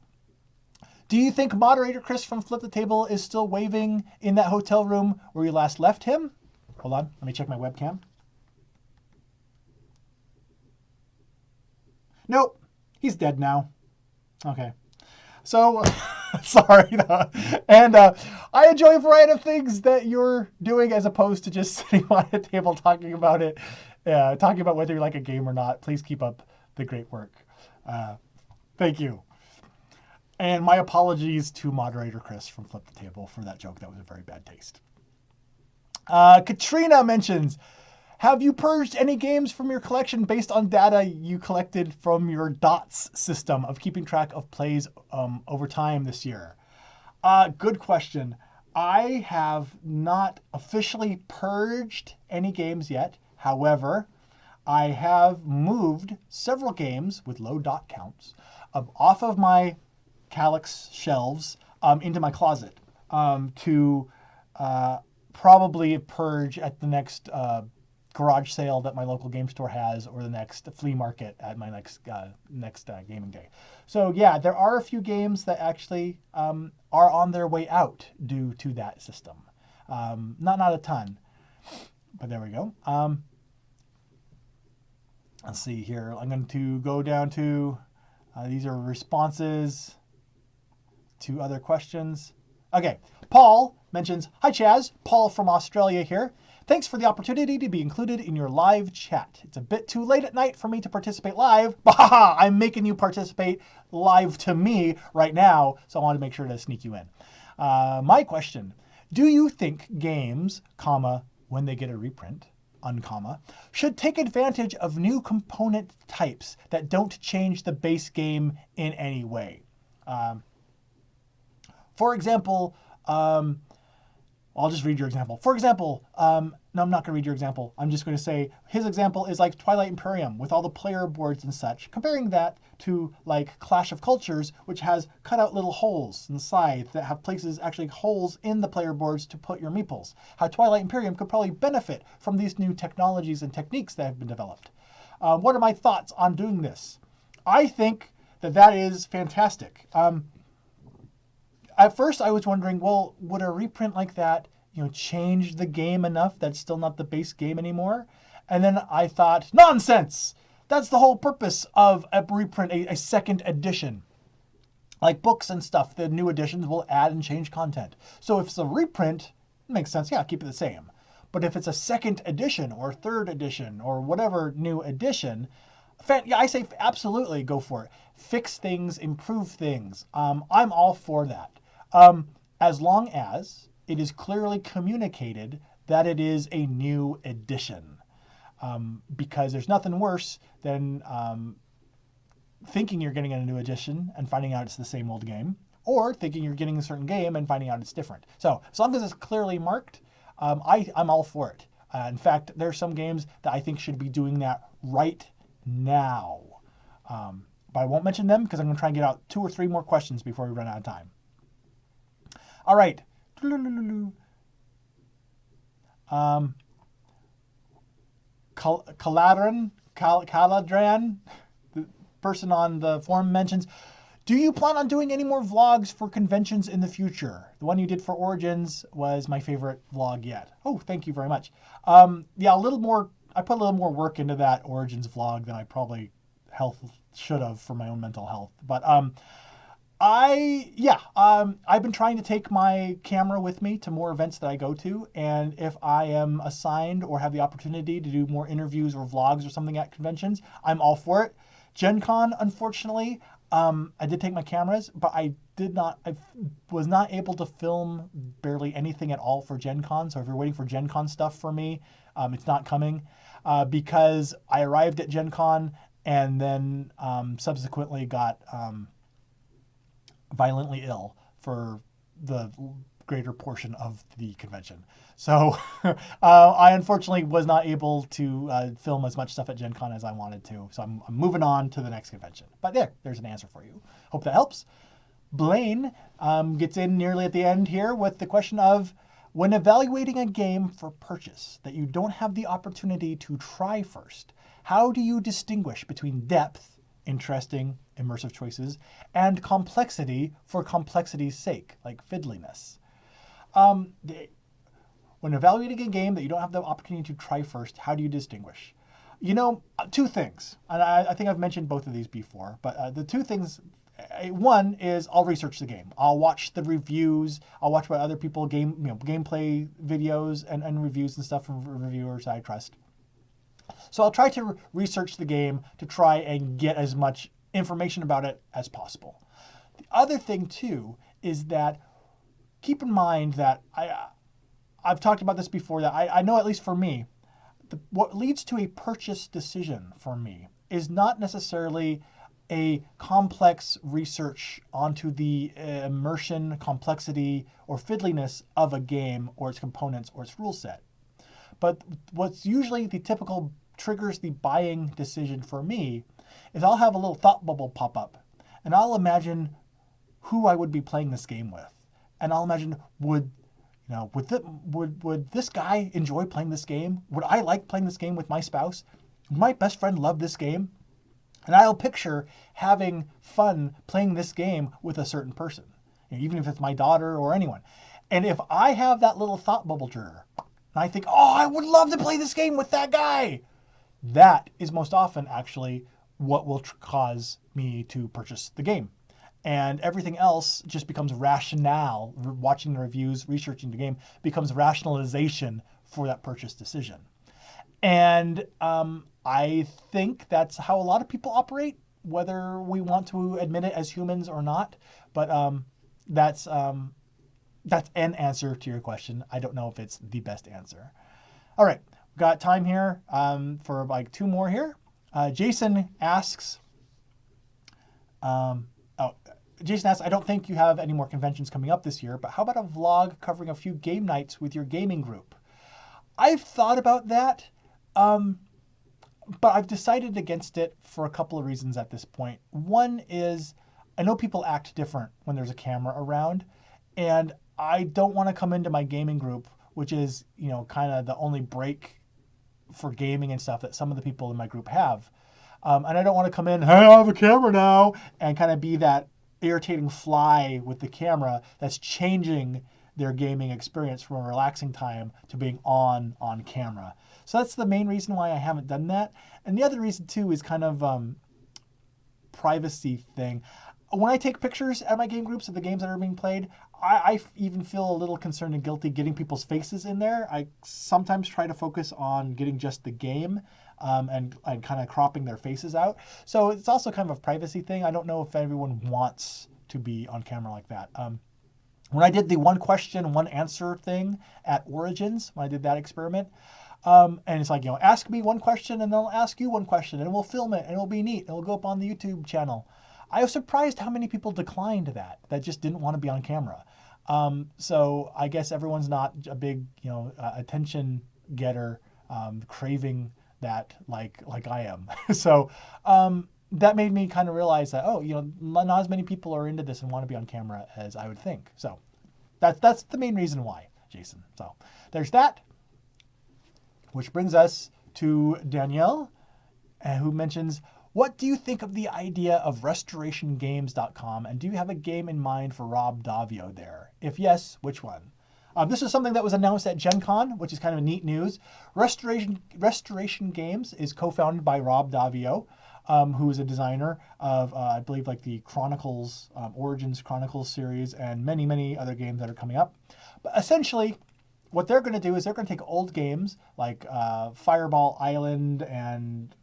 Do you think moderator Chris from Flip the Table is still waving in that hotel room where you last left him? Hold on, let me check my webcam. Nope, he's dead now. Okay. So, sorry. And I enjoy a variety of things that you're doing as opposed to just sitting on a table talking about it, talking about whether you like a game or not. Please keep up the great work. Thank you. And my apologies to moderator Chris from Flip the Table for that joke. That was a very bad taste. Katrina mentions, have you purged any games from your collection based on data you collected from your DOTS system of keeping track of plays over time this year? Good question. I have not officially purged any games yet. However, I have moved several games with low dot counts off of my Calyx shelves into my closet to probably purge at the next garage sale that my local game store has, or the next flea market at my next gaming day. So yeah, there are a few games that actually are on their way out due to that system. Not a ton, but there we go. Let's see here. I'm going to go down to, these are responses to other questions. Okay, Paul mentions, hi Chaz, Paul from Australia here. Thanks for the opportunity to be included in your live chat. It's a bit too late at night for me to participate live. Bah! I'm making you participate live to me right now, so I want to make sure to sneak you in. My question, do you think games, when they get a reprint, uncomma, should take advantage of new component types that don't change the base game in any way. For example, I'll just read your example. For example, no, I'm not going to read your example. I'm just going to say his example is like Twilight Imperium with all the player boards and such, comparing that to like Clash of Cultures, which has cut out little holes inside that have places, actually holes in the player boards to put your meeples. How Twilight Imperium could probably benefit from these new technologies and techniques that have been developed. What are my thoughts on doing this? I think that is fantastic. At first, I was wondering, well, would a reprint like that, change the game enough that it's still not the base game anymore? And then I thought, nonsense! That's the whole purpose of a reprint, a second edition. Like books and stuff, the new editions will add and change content. So if it's a reprint, it makes sense, yeah, keep it the same. But if it's a second edition or third edition or whatever new edition, yeah, I say absolutely go for it. Fix things, improve things. I'm all for that. As long as it is clearly communicated that it is a new edition. Because there's nothing worse than thinking you're getting a new edition and finding out it's the same old game, or thinking you're getting a certain game and finding out it's different. So as long as it's clearly marked, I'm all for it. In fact, there's some games that I think should be doing that right now. But I won't mention them because I'm going to try and get out 2 or 3 more questions before we run out of time. All right. Caladran, the person on the forum mentions, do you plan on doing any more vlogs for conventions in the future? The one you did for Origins was my favorite vlog yet. Oh, thank you very much. Yeah, a little more. I put a little more work into that Origins vlog than I probably should have for my own mental health. But I've been trying to take my camera with me to more events that I go to, and if I am assigned or have the opportunity to do more interviews or vlogs or something at conventions, I'm all for it. Gen Con, unfortunately, I did take my cameras, but I was not able to film barely anything at all for Gen Con. So if you're waiting for Gen Con stuff for me, it's not coming because I arrived at Gen Con and then subsequently got violently ill for the greater portion of the convention. So I unfortunately was not able to film as much stuff at Gen Con as I wanted to. So I'm moving on to the next convention. But there's an answer for you. Hope that helps. Blaine gets in nearly at the end here with the question of, when evaluating a game for purchase that you don't have the opportunity to try first, how do you distinguish between depth, interesting, immersive choices, and complexity for complexity's sake, like fiddliness? When evaluating a game that you don't have the opportunity to try first, how do you distinguish? 2 things. And I think I've mentioned both of these before, but the 2 things, one is I'll research the game. I'll watch the reviews. I'll watch what other people gameplay videos and reviews and stuff from reviewers I trust. So I'll try to research the game to try and get as much information about it as possible. The other thing too is that keep in mind that I've talked about this before, that I know, at least for me, what leads to a purchase decision for me is not necessarily a complex research onto the immersion, complexity, or fiddliness of a game or its components or its rule set. But what's usually the typical triggers the buying decision for me is I'll have a little thought bubble pop up, and I'll imagine who I would be playing this game with. And I'll imagine, would this guy enjoy playing this game? Would I like playing this game with my spouse? Would my best friend love this game? And I'll picture having fun playing this game with a certain person, even if it's my daughter or anyone. And if I have that little thought bubble trigger, and I think, oh, I would love to play this game with that guy, that is most often actually what will cause me to purchase the game. And everything else just becomes rationale. Watching the reviews, researching the game becomes rationalization for that purchase decision. And I think that's how a lot of people operate, whether we want to admit it as humans or not. But that's an answer to your question. I don't know if it's the best answer. All right, we've got time here for like 2 more here. Jason asks, Jason asks, I don't think you have any more conventions coming up this year, but how about a vlog covering a few game nights with your gaming group? I've thought about that, but I've decided against it for a couple of reasons at this point. One is I know people act different when there's a camera around, and I don't want to come into my gaming group, which is, kind of the only break for gaming and stuff that some of the people in my group have. And I don't want to come in, hey, I have a camera now, and kind of be that irritating fly with the camera that's changing their gaming experience from a relaxing time to being on camera. So that's the main reason why I haven't done that. And the other reason too is kind of privacy thing. When I take pictures at my game groups of the games that are being played, I even feel a little concerned and guilty getting people's faces in there. I sometimes try to focus on getting just the game and kind of cropping their faces out. So it's also kind of a privacy thing. I don't know if everyone wants to be on camera like that. When I did the 1 question, 1 answer thing at Origins, when I did that experiment, and it's like, ask me 1 question and I'll ask you 1 question and we'll film it and it'll be neat and it'll go up on the YouTube channel. I was surprised how many people declined that just didn't want to be on camera. So I guess everyone's not a big, attention getter, craving that like I am. So that made me kind of realize that, not as many people are into this and want to be on camera as I would think. So that's the main reason why, Jason. So there's that, which brings us to Danielle, who mentions, what do you think of the idea of restorationgames.com, and do you have a game in mind for Rob Davio there? If yes, which one? This is something that was announced at Gen Con, which is kind of neat news. Restoration Games is co-founded by Rob Davio, who is a designer of, I believe, like the Chronicles, Origins Chronicles series, and many, many other games that are coming up. But essentially, what they're going to do is they're going to take old games like Fireball Island, and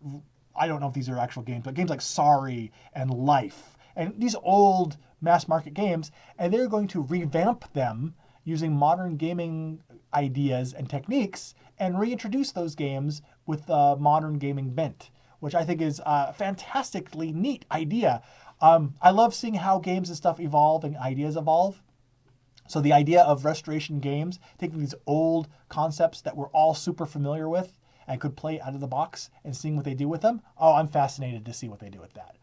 I don't know if these are actual games, but games like Sorry and Life, and these old mass market games, and they're going to revamp them using modern gaming ideas and techniques and reintroduce those games with a modern gaming bent, which I think is a fantastically neat idea. I love seeing how games and stuff evolve and ideas evolve. So the idea of restoration games, taking these old concepts that we're all super familiar with and could play out of the box and seeing what they do with them, I'm fascinated to see what they do with that.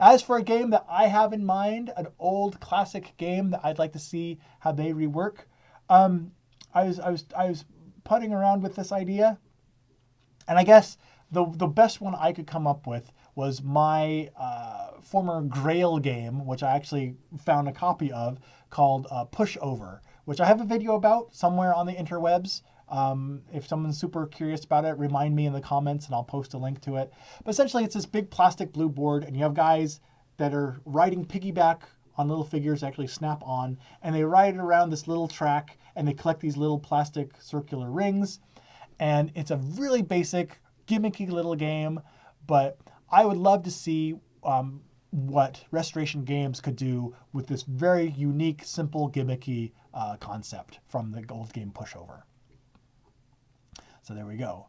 As for a game that I have in mind, an old classic game that I'd like to see how they rework, I was putting around with this idea, and I guess the best one I could come up with was my former Grail game, which I actually found a copy of, called Pushover, which I have a video about somewhere on the interwebs. If someone's super curious about it, remind me in the comments and I'll post a link to it. But essentially it's this big plastic blue board, and you have guys that are riding piggyback on little figures that actually snap on, and they ride around this little track and they collect these little plastic circular rings. And it's a really basic, gimmicky little game, but I would love to see what Restoration Games could do with this very unique, simple, gimmicky concept from the old game Pushover. So there we go.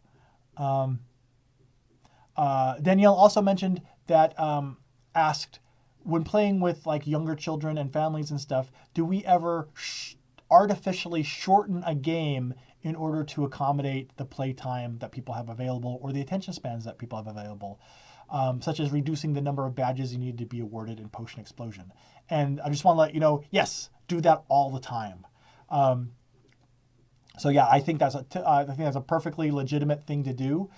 Danielle also mentioned that, asked, when playing with like younger children and families and stuff, do we ever artificially shorten a game in order to accommodate the playtime that people have available or the attention spans that people have available, such as reducing the number of badges you need to be awarded in Potion Explosion? And I just want to let you know, yes, do that all the time. So yeah, I think that's a perfectly legitimate thing to do,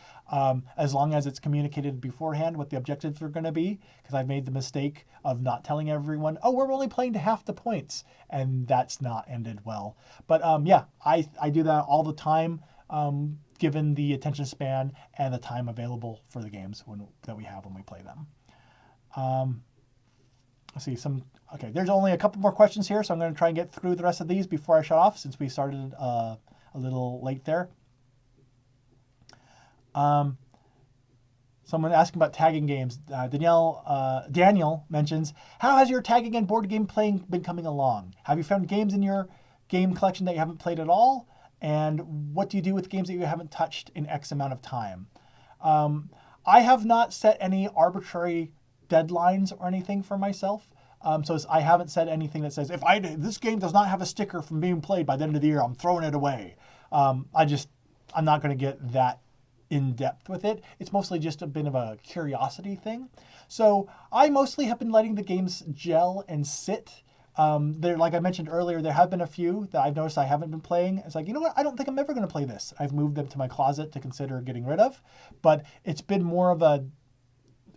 as long as it's communicated beforehand what the objectives are going to be. Because I've made the mistake of not telling everyone, oh, we're only playing to half the points, and that's not ended well. But yeah, I do that all the time, given the attention span and the time available for the games that we have when we play them. Let's see okay, there's only a couple more questions here, so I'm going to try and get through the rest of these before I shut off, since we started a little late there. Someone asking about tagging games. Daniel mentions, how has your tagging and board game playing been coming along? Have you found games in your game collection that you haven't played at all? And what do you do with games that you haven't touched in X amount of time? I have not set any arbitrary deadlines or anything for myself. So I haven't said anything that says, if this game does not have a sticker from being played by the end of the year, I'm throwing it away. I'm not going to get that in depth with it. It's mostly just a bit of a curiosity thing. So I mostly have been letting the games gel and sit. There, like I mentioned earlier, there have been a few that I've noticed I haven't been playing. It's like, you know what? I don't think I'm ever going to play this. I've moved them to my closet to consider getting rid of. But it's been more of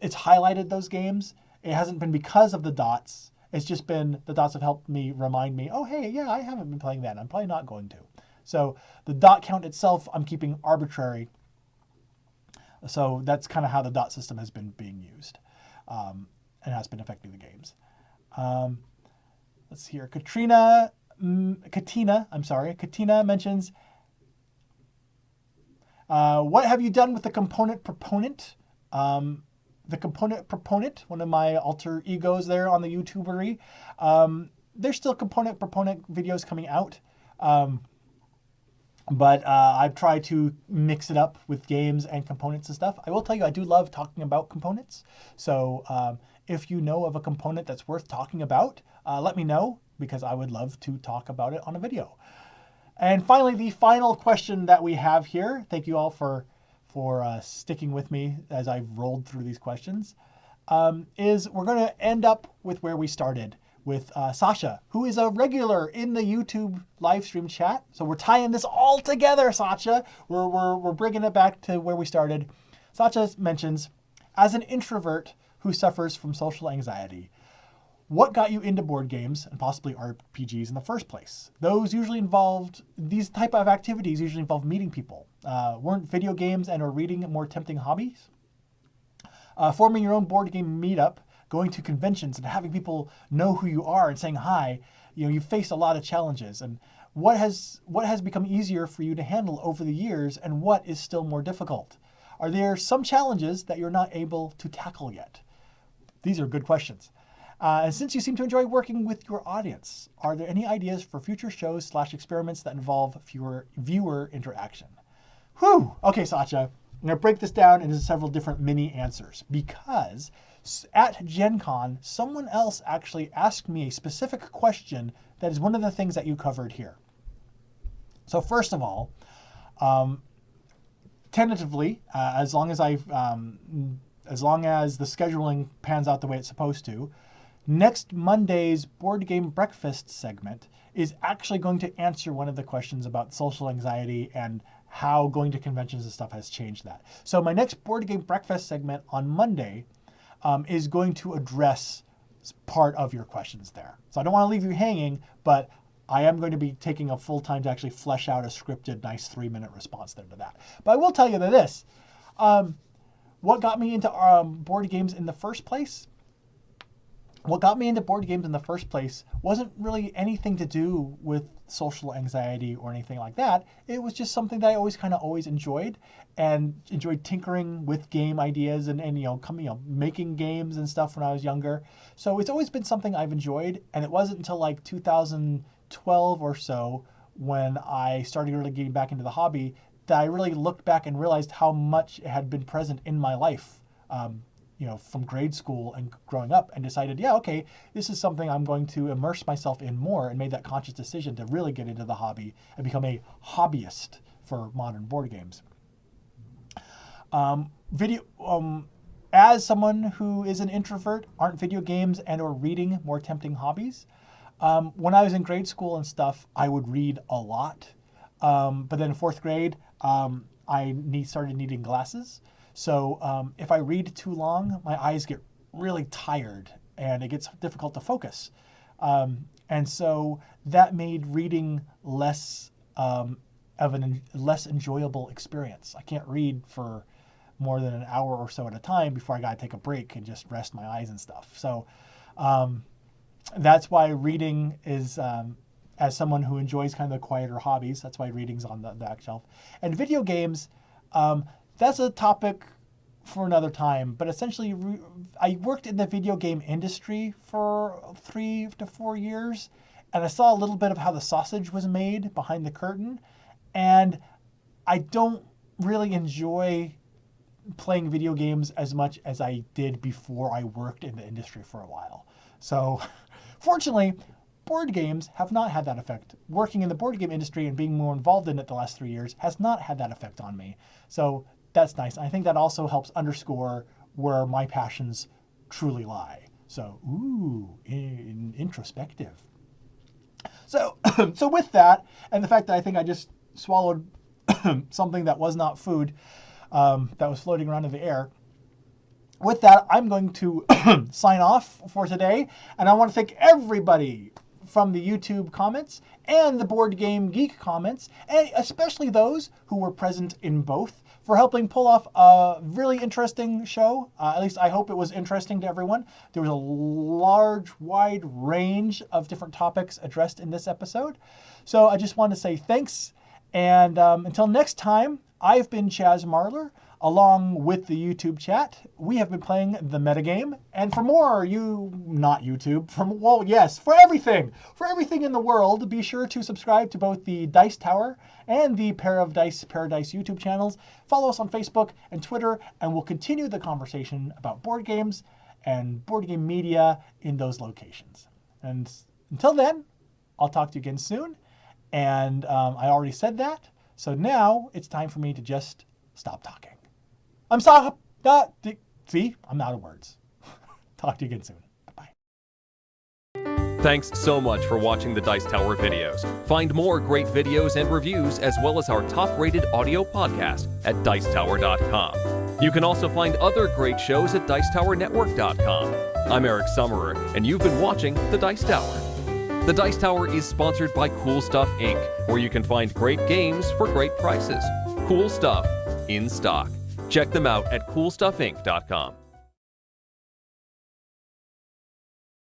it's highlighted those games. It hasn't been because of the dots. It's just been the dots have helped me remind me, oh, hey, yeah, I haven't been playing that. I'm probably not going to. So the dot count itself, I'm keeping arbitrary. So that's kind of how the dot system has been being used and has been affecting the games. Let's see here. Katina mentions, what have you done with the component proponent? The component proponent, one of my alter egos there on the YouTubery. There's still component proponent videos coming out. But I've tried to mix it up with games and components and stuff. I will tell you, I do love talking about components. So if you know of a component that's worth talking about, let me know, because I would love to talk about it on a video. And finally, the final question that we have here. Thank you all for sticking with me as I've rolled through these questions. Is we're going to end up with where we started, with Sasha, who is a regular in the YouTube live stream chat. So we're tying this all together, Sasha. We're bringing it back to where we started. Sasha mentions, as an introvert who suffers from social anxiety, what got you into board games and possibly RPGs in the first place? These type of activities usually involve meeting people. Weren't video games and or reading more tempting hobbies? Forming your own board game meetup, going to conventions and having people know who you are and saying hi, you've faced a lot of challenges. And what has become easier for you to handle over the years, and what is still more difficult? Are there some challenges that you're not able to tackle yet? These are good questions. And since you seem to enjoy working with your audience, are there any ideas for future shows / experiments that involve viewer interaction? Whew! Okay, Sasha, I'm going to break this down into several different mini answers, because at Gen Con, someone else actually asked me a specific question that is one of the things that you covered here. So first of all, tentatively, as long as the scheduling pans out the way it's supposed to, next Monday's Board Game Breakfast segment is actually going to answer one of the questions about social anxiety and how going to conventions and stuff has changed that. So my next Board Game Breakfast segment on Monday is going to address part of your questions there. So I don't want to leave you hanging, but I am going to be taking a full time to actually flesh out a scripted, nice 3-minute response there to that. But I will tell you that what got me into board games in the first place? What got me into board games in the first place wasn't really anything to do with social anxiety or anything like that. It was just something that I always enjoyed, and enjoyed tinkering with game ideas and making games and stuff when I was younger. So it's always been something I've enjoyed, and it wasn't until like 2012 or so, when I started really getting back into the hobby, that I really looked back and realized how much it had been present in my life. From grade school and growing up, and decided, this is something I'm going to immerse myself in more, and made that conscious decision to really get into the hobby and become a hobbyist for modern board games. As someone who is an introvert, aren't video games and or reading more tempting hobbies? When I was in grade school and stuff, I would read a lot. But then in 4th grade, I started needing glasses. So if I read too long, my eyes get really tired and it gets difficult to focus. And so that made reading less less enjoyable experience. I can't read for more than an hour or so at a time before I got to take a break and just rest my eyes and stuff. So that's why reading is, as someone who enjoys kind of the quieter hobbies, that's why reading's on the back shelf. And video games, that's a topic for another time, but essentially I worked in the video game industry for 3 to 4 years, and I saw a little bit of how the sausage was made behind the curtain. and I don't really enjoy playing video games as much as I did before I worked in the industry for a while. So fortunately, board games have not had that effect. Working in the board game industry and being more involved in it the last 3 years has not had that effect on me. So that's nice. I think that also helps underscore where my passions truly lie. So, introspective. So, so with that, and the fact that I think I just swallowed something that was not food, that was floating around in the air. With that, I'm going to sign off for today, and I want to thank everybody from the YouTube comments and the Board Game Geek comments, and especially those who were present in both, for helping pull off a really interesting show. At least I hope it was interesting to everyone. There was a large, wide range of different topics addressed in this episode. So I just want to say thanks, and until next time, I've been Chaz Marler, along with the YouTube chat. We have been playing the metagame, and for more, not YouTube, for everything in the world, be sure to subscribe to both the Dice Tower and the Pair of Dice Paradise YouTube channels. Follow us on Facebook and Twitter, and we'll continue the conversation about board games and board game media in those locations. And until then, I'll talk to you again soon, and I already said that, so now it's time for me to just stop talking. I'm sorry. See, I'm out of words. Talk to you again soon. Bye-bye. Thanks so much for watching the Dice Tower videos. Find more great videos and reviews, as well as our top-rated audio podcast at Dicetower.com. You can also find other great shows at Dicetowernetwork.com. I'm Eric Summerer, and you've been watching The Dice Tower. The Dice Tower is sponsored by Cool Stuff Inc., where you can find great games for great prices. Cool stuff in stock. Check them out at CoolStuffInc.com.